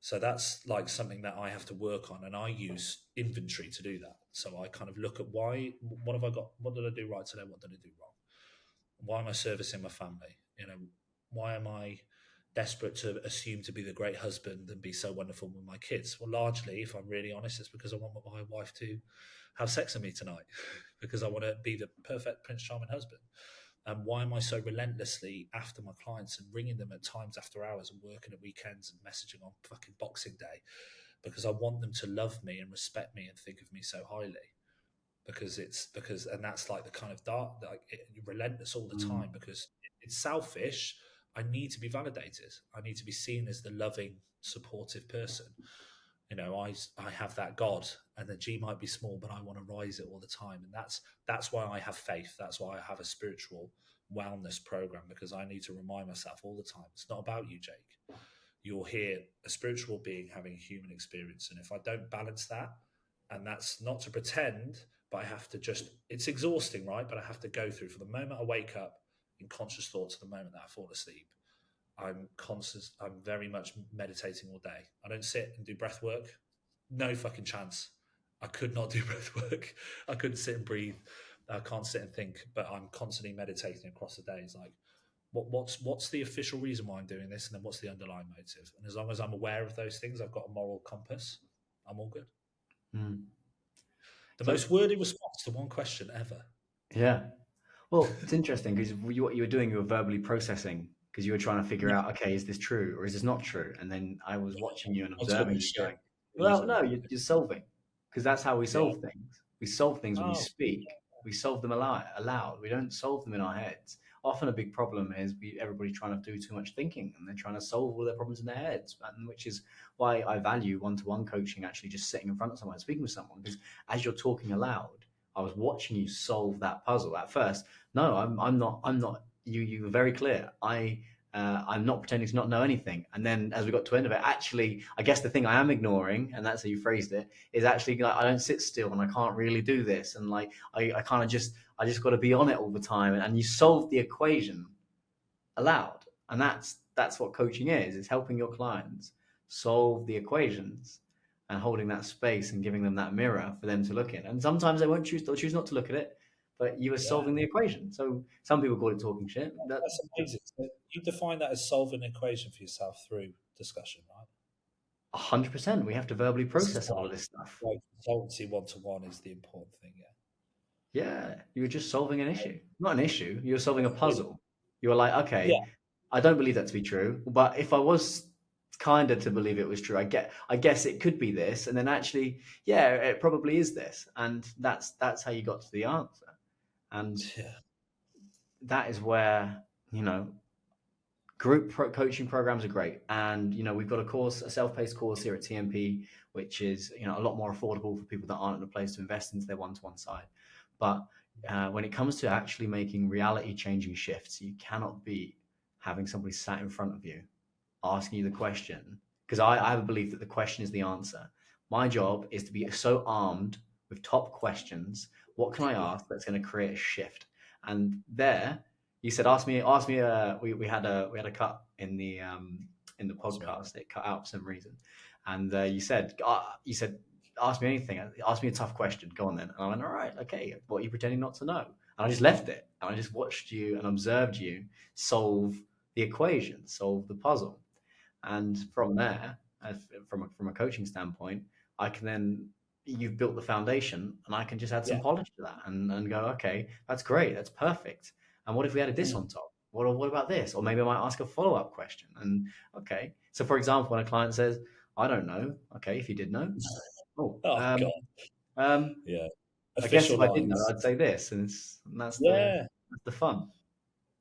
S2: So that's like something that I have to work on, and I use inventory to do that. So I kind of look at what have I got? What did I do right today? What did I do wrong? Why am I servicing my family? You know, why am I desperate to assume to be the great husband and be so wonderful with my kids? Well, largely, if I'm really honest, it's because I want my wife to have sex with me tonight because I want to be the perfect Prince Charming husband. And why am I so relentlessly after my clients and ringing them at times after hours and working at weekends and messaging on fucking Boxing Day? Because I want them to love me and respect me and think of me so highly. And that's like the kind of dark, like relentless all the time because it's selfish. I need to be validated. I need to be seen as the loving, supportive person. You know, I have that God, and the G might be small, but I want to rise it all the time. And that's why I have faith. That's why I have a spiritual wellness program, because I need to remind myself all the time, it's not about you, Jake. You're here, a spiritual being having a human experience. And if I don't balance that, and that's not to pretend, but I have to it's exhausting, right? But I have to go through from the moment I wake up in conscious thought to the moment that I fall asleep. I'm very much meditating all day. I don't sit and do breath work. No fucking chance. I could not do breath work. I couldn't sit and breathe. I can't sit and think, but I'm constantly meditating across the day. It's like, what's the official reason why I'm doing this? And then what's the underlying motive? And as long as I'm aware of those things, I've got a moral compass, I'm all good. The most worded response to one question ever.
S1: Yeah. Well, it's interesting because what you were doing, you were verbally processing because you were trying to figure out, okay, is this true or is this not true? And then I was watching you and observing you going, well, no, you're solving, because that's how we solve things. We solve things when we speak. We solve them aloud. We don't solve them in our heads. Often a big problem is everybody trying to do too much thinking and they're trying to solve all their problems in their heads, which is why I value one-to-one coaching, actually just sitting in front of someone, speaking with someone, because as you're talking aloud, I was watching you solve that puzzle. At first, no, I'm not. You were very clear. I'm not pretending to not know anything. And then as we got to the end of it, actually, I guess the thing I am ignoring, and that's how you phrased it, is actually like I don't sit still and I can't really do this. And like I kind of I just got to be on it all the time. And you solve the equation aloud. And that's what coaching is helping your clients solve the equations and holding that space and giving them that mirror for them to look in. And sometimes they'll choose not to look at it, but you are solving the equation. So some people call it talking shit.
S2: That's amazing. So you define that as solving an equation for yourself through discussion, right?
S1: 100%. We have to verbally process all of this stuff.
S2: Like consultancy one-to-one is the important thing,
S1: Yeah, you were just solving an issue. Not an issue. You were solving a puzzle. You were like, okay, I don't believe that to be true, but if I was kind of to believe it was true, I guess it could be this, and then actually, yeah, it probably is this, and that's how you got to the answer. And that is where, group coaching programs are great. And, we've got a self-paced course here at TMP, which is, a lot more affordable for people that aren't in a place to invest into their one-to-one side. But when it comes to actually making reality changing shifts, you cannot be having somebody sat in front of you asking you the question, because I have a belief that the question is the answer. My job is to be so armed with top questions. What can I ask that's going to create a shift? And there, you said, ask me. We had a cut in the podcast. It cut out for some reason, and you said, ask me anything. Ask me a tough question. Go on then. And I went, all right, okay. What are you pretending not to know? And I just left it. And I just watched you and observed you solve the equation, solve the puzzle. And from there, from a coaching standpoint, I can then, you've built the foundation and I can just add some polish to that and go, okay, that's great. That's perfect. And what if we added this on top? What about this? Or maybe I might ask a follow-up question. And okay. So for example, when a client says, I don't know. Okay. If you did know.
S2: God.
S1: I guess if I did know, I'd say this. And that's the fun.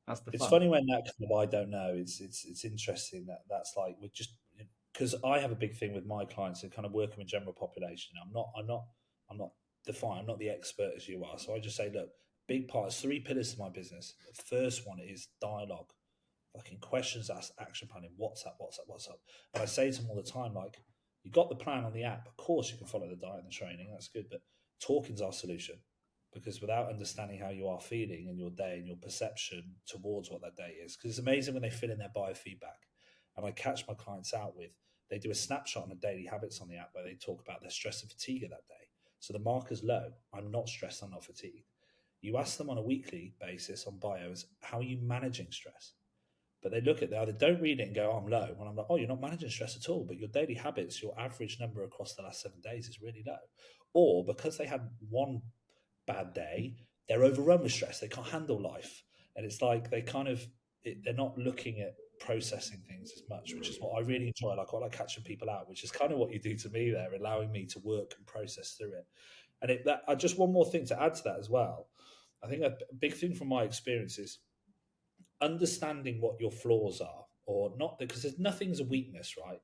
S1: That's the
S2: It's
S1: fun.
S2: funny when that kind of I don't know. It's interesting that's like we're just because I have a big thing with my clients and kind of working with general population. I'm not defined. I'm not the expert as you are. So I just say, look, big parts, three pillars to my business. The first one is dialogue, fucking questions asked, action planning. What's up? What's up? What's up? And I say to them all the time, like, you got the plan on the app. Of course, you can follow the diet and the training. That's good, but talking's our solution because without understanding how you are feeling in your day and your perception towards what that day is, because it's amazing when they fill in their biofeedback, and I catch my clients out with, they do a snapshot on the daily habits on the app where they talk about their stress and fatigue of that day. So the marker's low. I'm not stressed. I'm not fatigued. You ask them on a weekly basis on bios, how are you managing stress? But they look at that, they don't read it and go, oh, I'm low. When I'm like, oh, you're not managing stress at all, but your daily habits, your average number across the last 7 days is really low. Or because they had one bad day, they're overrun with stress. They can't handle life. And it's like they kind of, they're not looking at processing things as much, which is what I really enjoy. Like I like catching people out, which is kind of what you do to me there, allowing me to work and process through it. And just one more thing to add to that as well. I think a big thing from my experience is understanding what your flaws are or not, because there's nothing's a weakness, right?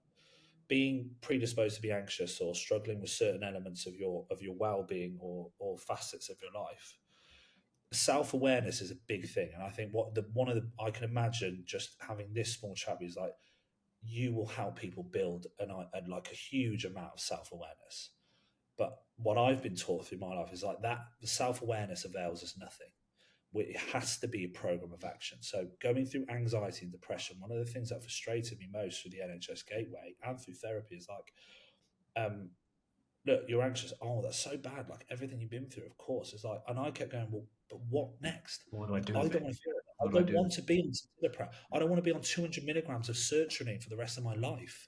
S2: Being predisposed to be anxious or struggling with certain elements of your well-being or facets of your life, self-awareness is a big thing. And I think I can imagine just having this small chat is like, you will help people build like a huge amount of self-awareness. But what I've been taught through my life is like that the self-awareness avails us nothing. It has to be a program of action. So going through anxiety and depression, one of the things that frustrated me most through the NHS Gateway and through therapy is like, look, you're anxious. Oh, that's so bad. Like everything you've been through, of course. It's like, and I kept going, well, but what next?
S1: What do I
S2: Like,
S1: do
S2: I
S1: with
S2: don't
S1: it?
S2: want to feel it.
S1: What
S2: I
S1: do I
S2: don't
S1: do with
S2: want
S1: it?
S2: to be on citalopram. I don't want to be on 200 milligrams of sertraline for the rest of my life.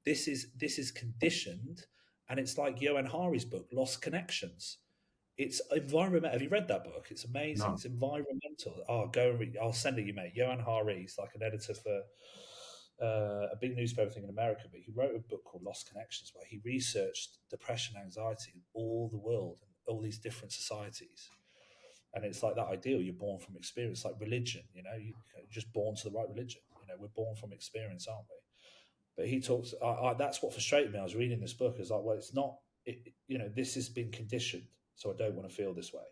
S2: This is conditioned, and it's like Johan Hari's book, Lost Connections. It's environmental. Have you read that book? It's amazing.
S1: No.
S2: It's environmental. Oh, go and read. I'll send it you, mate. Johan Hari. He's like an editor for a big newspaper thing in America, but he wrote a book called Lost Connections, where he researched depression, anxiety in all the world and all these different societies. And it's like that ideal. You're born from experience, like religion. You're just born to the right religion. We're born from experience, aren't we? But he talks. That's what frustrated me. I was reading this book. It's like, well, it's not. This has been conditioned, so I don't want to feel this way.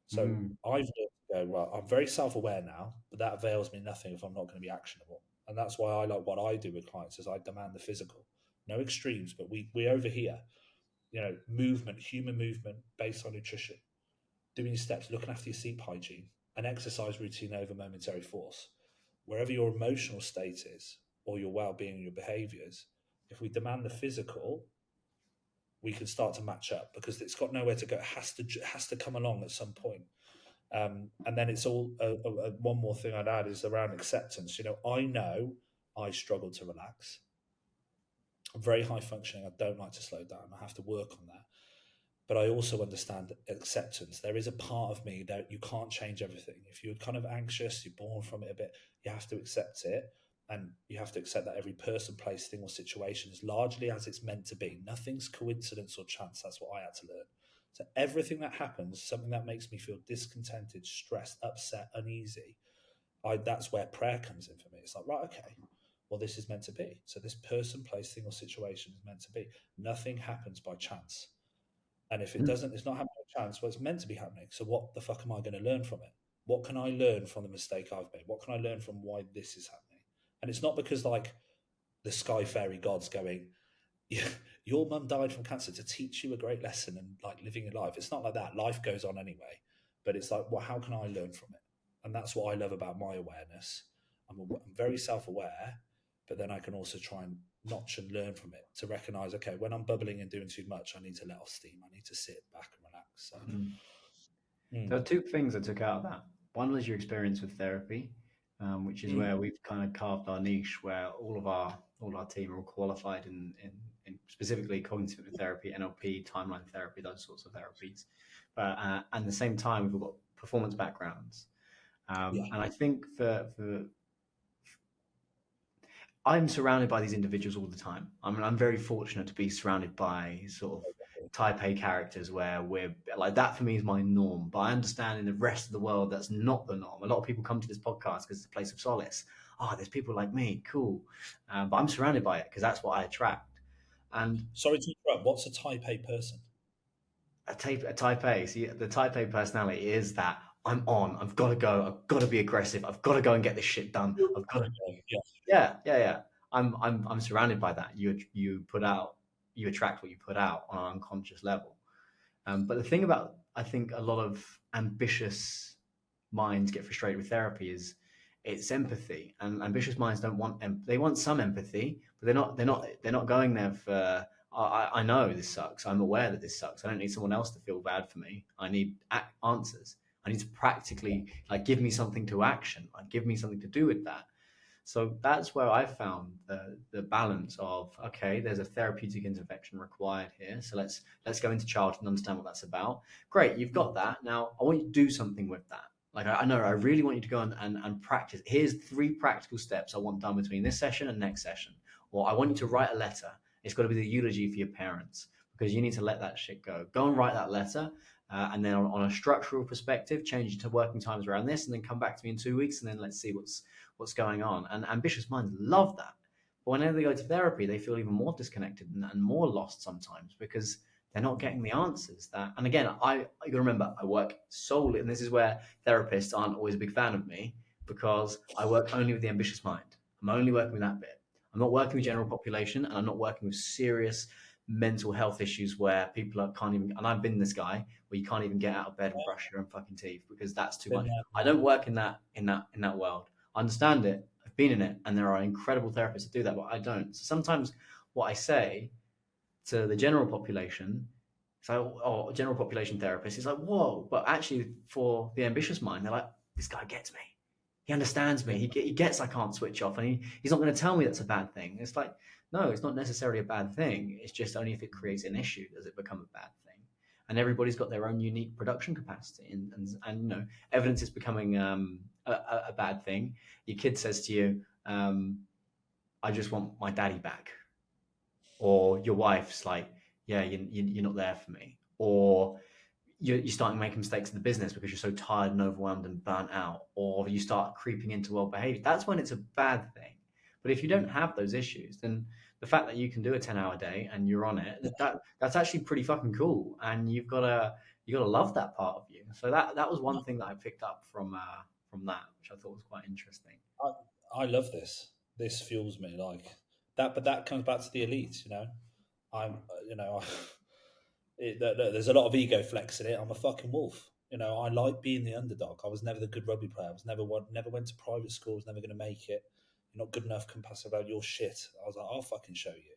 S2: So
S1: Mm.
S2: I've learned to go, well, I'm very self-aware now, but that avails me nothing if I'm not going to be actionable. And that's why I like what I do with clients is I demand the physical. No extremes, but we over here, movement, human movement based on nutrition, doing steps, looking after your sleep hygiene, an exercise routine over momentary force. Wherever your emotional state is or your well-being and your behaviors, if we demand the physical, we can start to match up because it's got nowhere to go. It has to come along at some point. And then it's all one more thing I'd add is around acceptance. I know I struggle to relax. I'm very high functioning. I don't like to slow down. I have to work on that. But I also understand acceptance. There is a part of me that you can't change everything. If you're kind of anxious, you're born from it a bit, you have to accept it. And you have to accept that every person, place, thing, or situation is largely as it's meant to be. Nothing's coincidence or chance. That's what I had to learn. So everything that happens, something that makes me feel discontented, stressed, upset, uneasy, that's where prayer comes in for me. It's like, right, okay, well, this is meant to be. So this person, place, thing, or situation is meant to be. Nothing happens by chance. And if it doesn't, it's not happening by chance, well, it's meant to be happening. So what the fuck am I going to learn from it? What can I learn from the mistake I've made? What can I learn from why this is happening? And it's not because like the sky fairy god's going, your mum died from cancer to teach you a great lesson and like living your life. It's not like that. Life goes on anyway. But it's like, well, how can I learn from it? And that's what I love about my awareness. I'm very self-aware, but then I can also try and notch and learn from it to recognize, okay, when I'm bubbling and doing too much, I need to let off steam. I need to sit back and relax. So,
S1: There are two things I took out of that. One was your experience with therapy, which is where we've kind of carved our niche, where all our team are all qualified in specifically cognitive therapy, NLP, timeline therapy, those sorts of therapies. But at the same time, we've got performance backgrounds,
S2: yeah,
S1: and I think I'm surrounded by these individuals all the time. I mean, I'm very fortunate to be surrounded by sort of type A characters where we're like that. For me is my norm, but I understand in the rest of the world that's not the norm. A lot of people come to this podcast because it's a place of solace. Oh, there's people like me, cool, but I'm surrounded by it because that's what I attract. And
S2: Sorry to interrupt. What's a type A person?
S1: a type A, see, the type A personality is that I'm on. I've got to go. I've got to be aggressive. I've got to go and get this shit done. I've got to.
S2: Yeah.
S1: Yeah. I'm surrounded by that. You put out, you attract what you put out on an unconscious level. But the thing about, I think, a lot of ambitious minds get frustrated with therapy is it's empathy, and ambitious minds don't want they want some empathy, but they're not going there for. I know this sucks. I'm aware that this sucks. I don't need someone else to feel bad for me. I need answers. I need to practically like give me something to action. Like give me something to do with that. So that's where I found the balance of okay, there's a therapeutic intervention required here. So let's go into childhood and understand what that's about. Great, you've got that. Now I want you to do something with that. Like I know I really want you to go and practice. Here's 3 practical steps I want done between this session and next session. Or I want you to write a letter. It's got to be the eulogy for your parents because you need to let that shit go. Go and write that letter. And then on a structural perspective, change it to working times around this, and then come back to me in 2 weeks, and then let's see what's going on. And ambitious minds love that. But whenever they go to therapy, they feel even more disconnected and more lost sometimes because they're not getting the answers. That, and again, you got to remember, I work solely, and this is where therapists aren't always a big fan of me because I work only with the ambitious mind. I'm only working with that bit. I'm not working with general population, and I'm not working with serious mental health issues where people can't even. And I've been this guy where you can't even get out of bed and brush your own fucking teeth because that's too much. I don't work in that world. I understand it. I've been in it, and there are incredible therapists that do that, but I don't. So sometimes what I say to the general population, so or general population therapist, is like, whoa, but actually for the ambitious mind, they're like, this guy gets me. He understands me. He gets I can't switch off, and he's not going to tell me that's a bad thing. It's like, no, it's not necessarily a bad thing. It's just only if it creates an issue does it become a bad thing. And everybody's got their own unique production capacity, and you know, evidence is becoming a bad thing. Your kid says to you, "I just want my daddy back," or your wife's like, "Yeah, you're not there for me," or you're starting making mistakes in the business because you're so tired and overwhelmed and burnt out, or you start creeping into well behavior. That's when it's a bad thing. But if you don't have those issues, then the fact that you can do a 10-hour day and you're on it, that's actually pretty fucking cool. And you gotta love that part of you. So that was one thing that I picked up from that, which I thought was quite interesting.
S2: I love this. This fuels me like that, but that comes back to the elite. I'm, there's a lot of ego flex in it. I'm a fucking wolf. I like being the underdog. I was never the good rugby player. I was never went to private school. I was never going to make it. You're not good enough. Come pass about your shit. I was like, I'll fucking show you.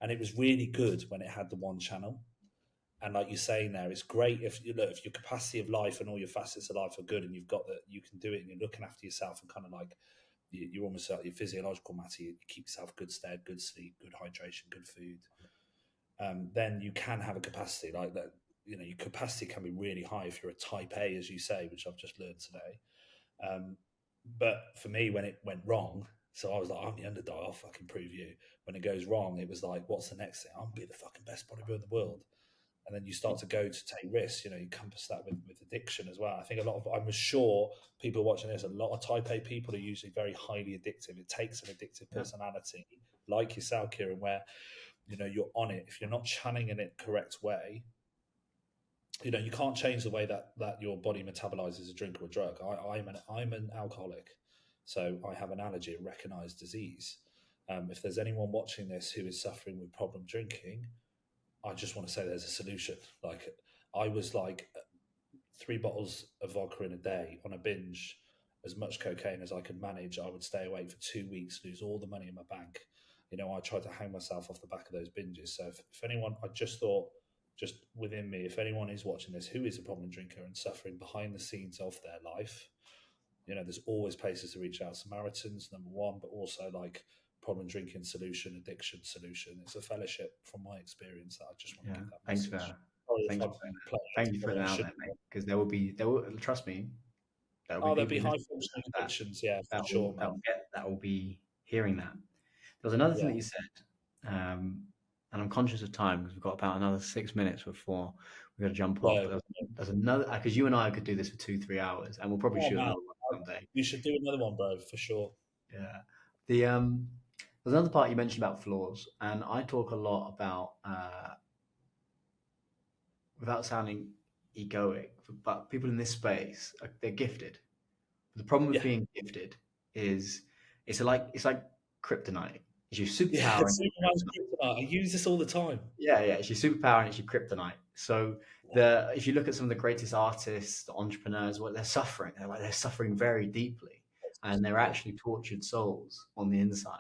S2: And it was really good when it had the one channel. And like you're saying there, it's great if if your capacity of life and all your facets of life are good, and you've got that, you can do it, and you're looking after yourself, and kind of like you're almost like your physiological matter. You keep yourself good stead, good sleep, good hydration, good food. Then you can have a capacity like that. Your capacity can be really high if you're a type A, as you say, which I've just learned today. But for me, when it went wrong, so I was like, I'm the underdog. I'll fucking prove you. When it goes wrong, it was like, what's the next thing? I'll be the fucking best bodybuilder in the world. And then you start to go to take risks. You compass that with addiction as well. I think I'm sure people watching this, a lot of type A people are usually very highly addictive. It takes an addictive personality, like yourself, Kieran, where you're on it. If you're not channeling in it correct way, you can't change the way that your body metabolizes a drink or a drug. I'm an alcoholic, so I have an allergy, a recognized disease. If there's anyone watching this who is suffering with problem drinking, I just want to say there's a solution. Like I was like 3 bottles of vodka in a day on a binge, as much cocaine as I could manage. I would stay awake for 2 weeks, lose all the money in my bank. I tried to hang myself off the back of those binges. So if anyone, I just thought, just within me, if anyone is watching this who is a problem drinker and suffering behind the scenes of their life, there's always places to reach out. Samaritans, number one, but also like problem drinking solution, addiction solution. It's a fellowship from my experience that I just want to give that
S1: Thanks
S2: message.
S1: Thank you for that out there, mate. Because there will trust me.
S2: There'll be high functioning addictions, yeah, for sure.
S1: That will be hearing that. There was another thing that you said. and I'm conscious of time because we've got about another 6 minutes before we got to jump off.
S2: Yeah.
S1: But there's another, because you and I could do this for 2-3 hours, and we'll probably
S2: Oh
S1: shoot
S2: man,
S1: another one someday.
S2: we should do another one, bro, for sure.
S1: Yeah. The there's another part you mentioned about flaws, and I talk a lot about without sounding egoic, but people in this space they're gifted. The problem with
S2: Yeah,
S1: being gifted is it's like kryptonite. It's your
S2: yeah.
S1: superpower and your
S2: Superman's
S1: kryptonite.
S2: kryptonite. I use this all the time.
S1: Yeah, it's your superpower and it's your kryptonite. So if you look at some of the greatest artists, the entrepreneurs, what they're suffering, they're suffering very deeply, and they're
S2: Yeah,
S1: actually tortured souls on the inside,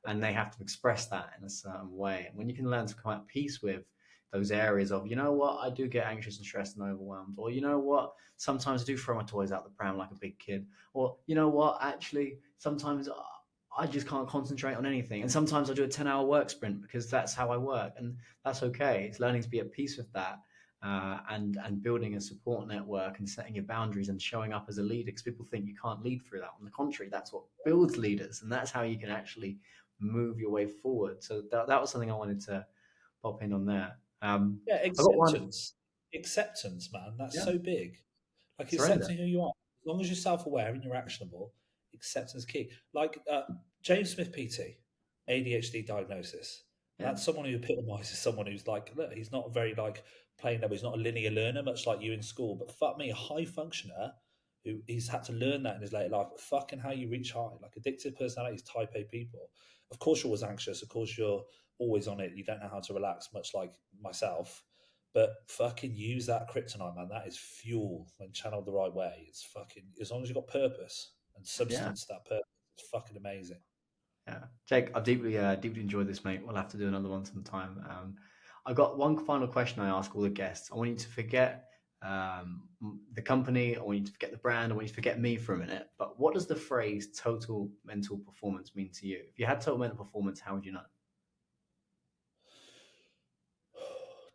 S1: and they have to express that in a certain way. And when you can learn to come at peace with those areas of, you know what, I do get anxious and stressed and overwhelmed, or you know what, sometimes I do throw my toys out the pram like a big kid, or you know what, actually sometimes I just can't concentrate on anything. And sometimes I do a 10-hour work sprint because that's how I work. And that's okay. It's learning to be at peace with that, and building a support network and setting your boundaries and showing up as a leader, because people think you can't lead through that. On the contrary, that's what builds leaders. And that's how you can actually move your way forward. So that was something I wanted to pop in on there.
S2: yeah.
S1: I got one.
S2: Acceptance, man. That's
S1: Yeah.
S2: so big. Like
S1: Surrender.
S2: accepting who you are, as long as you're self-aware and you're actionable. Acceptance is key. Like James Smith, PT, ADHD diagnosis.
S1: Yeah.
S2: That's someone who epitomises someone who's like, look, he's not very like plain level. He's not a linear learner, much like you in school. But fuck me, a high functioner who he's had to learn that in his later life. But fucking how you reach high, like addictive personalities, type A people. Of course, you're always anxious. Of course, you're always on it. You don't know how to relax, much like myself. But fucking use that kryptonite, man. That is fuel when channeled the right way. It's fucking, as long as you've got purpose and
S1: Yeah.
S2: substance to that purpose, it's fucking amazing.
S1: Yeah, Jake, I've deeply enjoyed this, mate. We'll have to do another one sometime. I've got one final question I ask all the guests. I want you to forget the company. I want you to forget the brand. I want you to forget me for a minute. But what does the phrase total mental performance mean to you? If you had total mental performance, how would you know?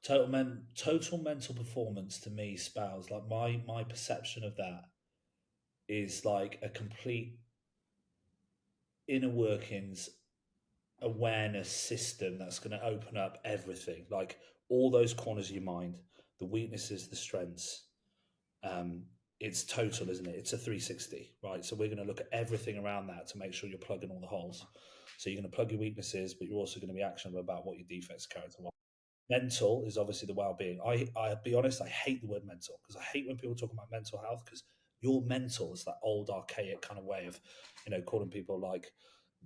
S2: Total mental performance to me spells like my perception of that is like a complete inner workings awareness system that's going to open up everything, like all those corners of your mind, the weaknesses, the strengths. It's total, isn't it? It's a 360, right? So we're going to look at everything around that to make sure you're plugging all the holes. So you're going to plug your weaknesses, but you're also going to be actionable about what your defects, character. Mental is obviously the well-being. I'll be honest, I hate the word mental because I hate when people talk about mental health, because your mental is that old archaic kind of way of, calling people like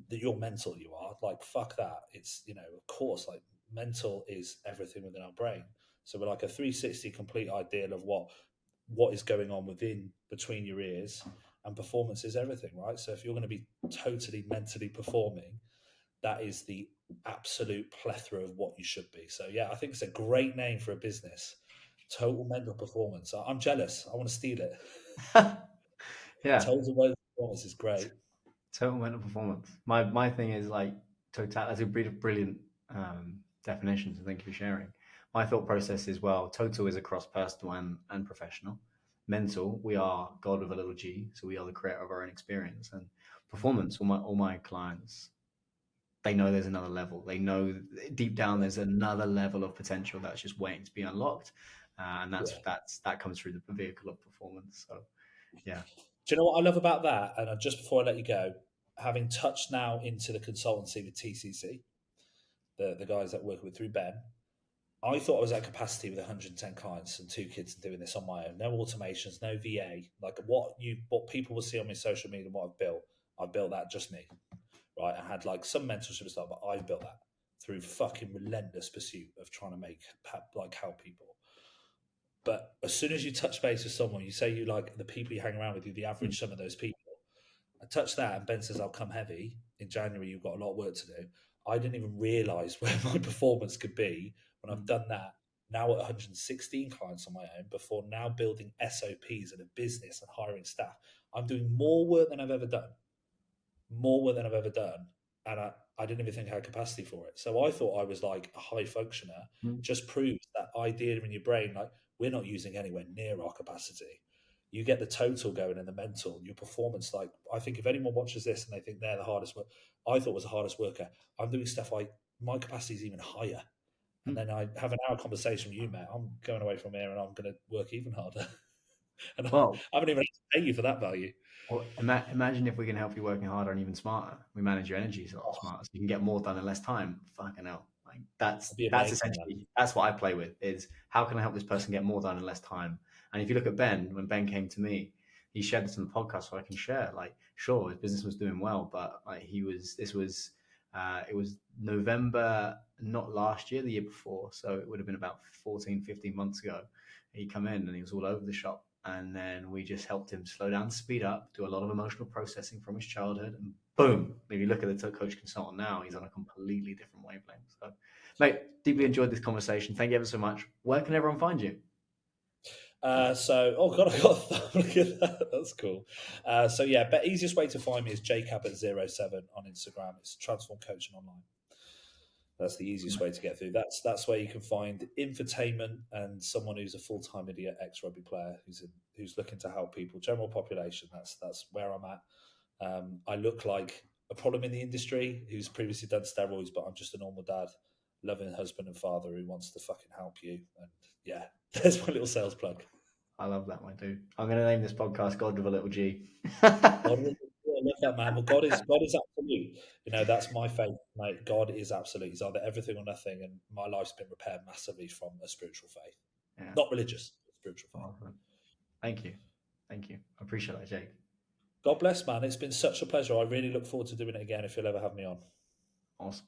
S2: that you're mental, you are like, fuck that. It's, of course, like mental is everything within our brain. So we're like a 360 complete ideal of what is going on within between your ears, and performance is everything, right? So if you're going to be totally mentally performing, that is the absolute plethora of what you should be. So yeah, I think it's a great name for a business. Total mental performance. I'm jealous. I want to steal it.
S1: Yeah,
S2: Total mental performance is great.
S1: total mental performance. My thing is like total. That's a brilliant definition. So thank you for sharing. My thought process is, well, total is across personal and professional. Mental, we are God with a little G, so we are the creator of our own experience. And performance, all my clients, they know there's another level. They know deep down there's another level of potential that's just waiting to be unlocked, and that comes through the vehicle of performance. So yeah,
S2: Do you know what I love about that? And just before I let you go, having touched now into the consultancy with TCC, the guys that work with through Ben, I thought I was at capacity with 110 clients and 2 kids and doing this on my own. No automations, no VA. Like what people will see on my social media, what I've built that just me, right? I had like some mentorship stuff, but I built that through fucking relentless pursuit of trying to help people. But as soon as you touch base with someone, you say you like the people you hang around with, you the average sum of those people. I touch that, and Ben says, "I'll come heavy in January. You've got a lot of work to do." I didn't even realise where my performance could be when I've done that. Now at 116 clients on my own, before now building SOPs and a business and hiring staff, I'm doing more work than I've ever done. And I didn't even think I had capacity for it. So I thought I was like a high functioner. Just proves that idea in your brain, like we're not using anywhere near our capacity. You get the total going and the mental, your performance. Like I think if anyone watches this and they think they're the hardest worker, I thought was the hardest worker. I'm doing stuff like my capacity is even higher. And then I have an hour conversation with you, mate. I'm going away from here and I'm going to work even harder. And
S1: Well,
S2: I haven't even had to pay you for that value.
S1: well, imagine if we can help you working harder and even smarter. We manage your energy a lot smarter, so you can get more done in less time. Fucking hell! Like
S2: It'd be
S1: that's
S2: amazing,
S1: essentially that's what I play with. Is how can I help this person get more done in less time? And if you look at Ben, when Ben came to me, he shared this on the podcast, so I can share. Like, sure, his business was doing well, but like it was November, not last year, the year before. So it would have been about 14, 15 months ago. He come in and he was all over the shop. And then we just helped him slow down, speed up, do a lot of emotional processing from his childhood. And boom, if you look at the coach consultant now, he's on a completely different wavelength. So, mate, deeply enjoyed this conversation. Thank you ever so much. Where can everyone find you?
S2: Oh god, I got a look at that. That's cool. So yeah, but easiest way to find me is Jake Abbott07 on Instagram. It's Transform Coaching Online. That's the easiest way to get through. That's where you can find infotainment and someone who's a full-time idiot ex-rugby player who's looking to help people, general population. That's where I'm at. I look like a problem in the industry who's previously done steroids, but I'm just a normal dad, loving husband and father who wants to fucking help you. And yeah, there's my little sales plug.
S1: I love that one, dude. I'm going to name this podcast God with a Little G.
S2: I love that, man. Well, God is absolute. You know, that's my faith, mate. God is absolute. He's either everything or nothing, and my life's been repaired massively from a spiritual faith, not religious, but spiritual faith.
S1: Awesome. Thank you. I appreciate that, Jake.
S2: God bless, man. It's been such a pleasure. I really look forward to doing it again if you'll ever have me on.
S1: Awesome.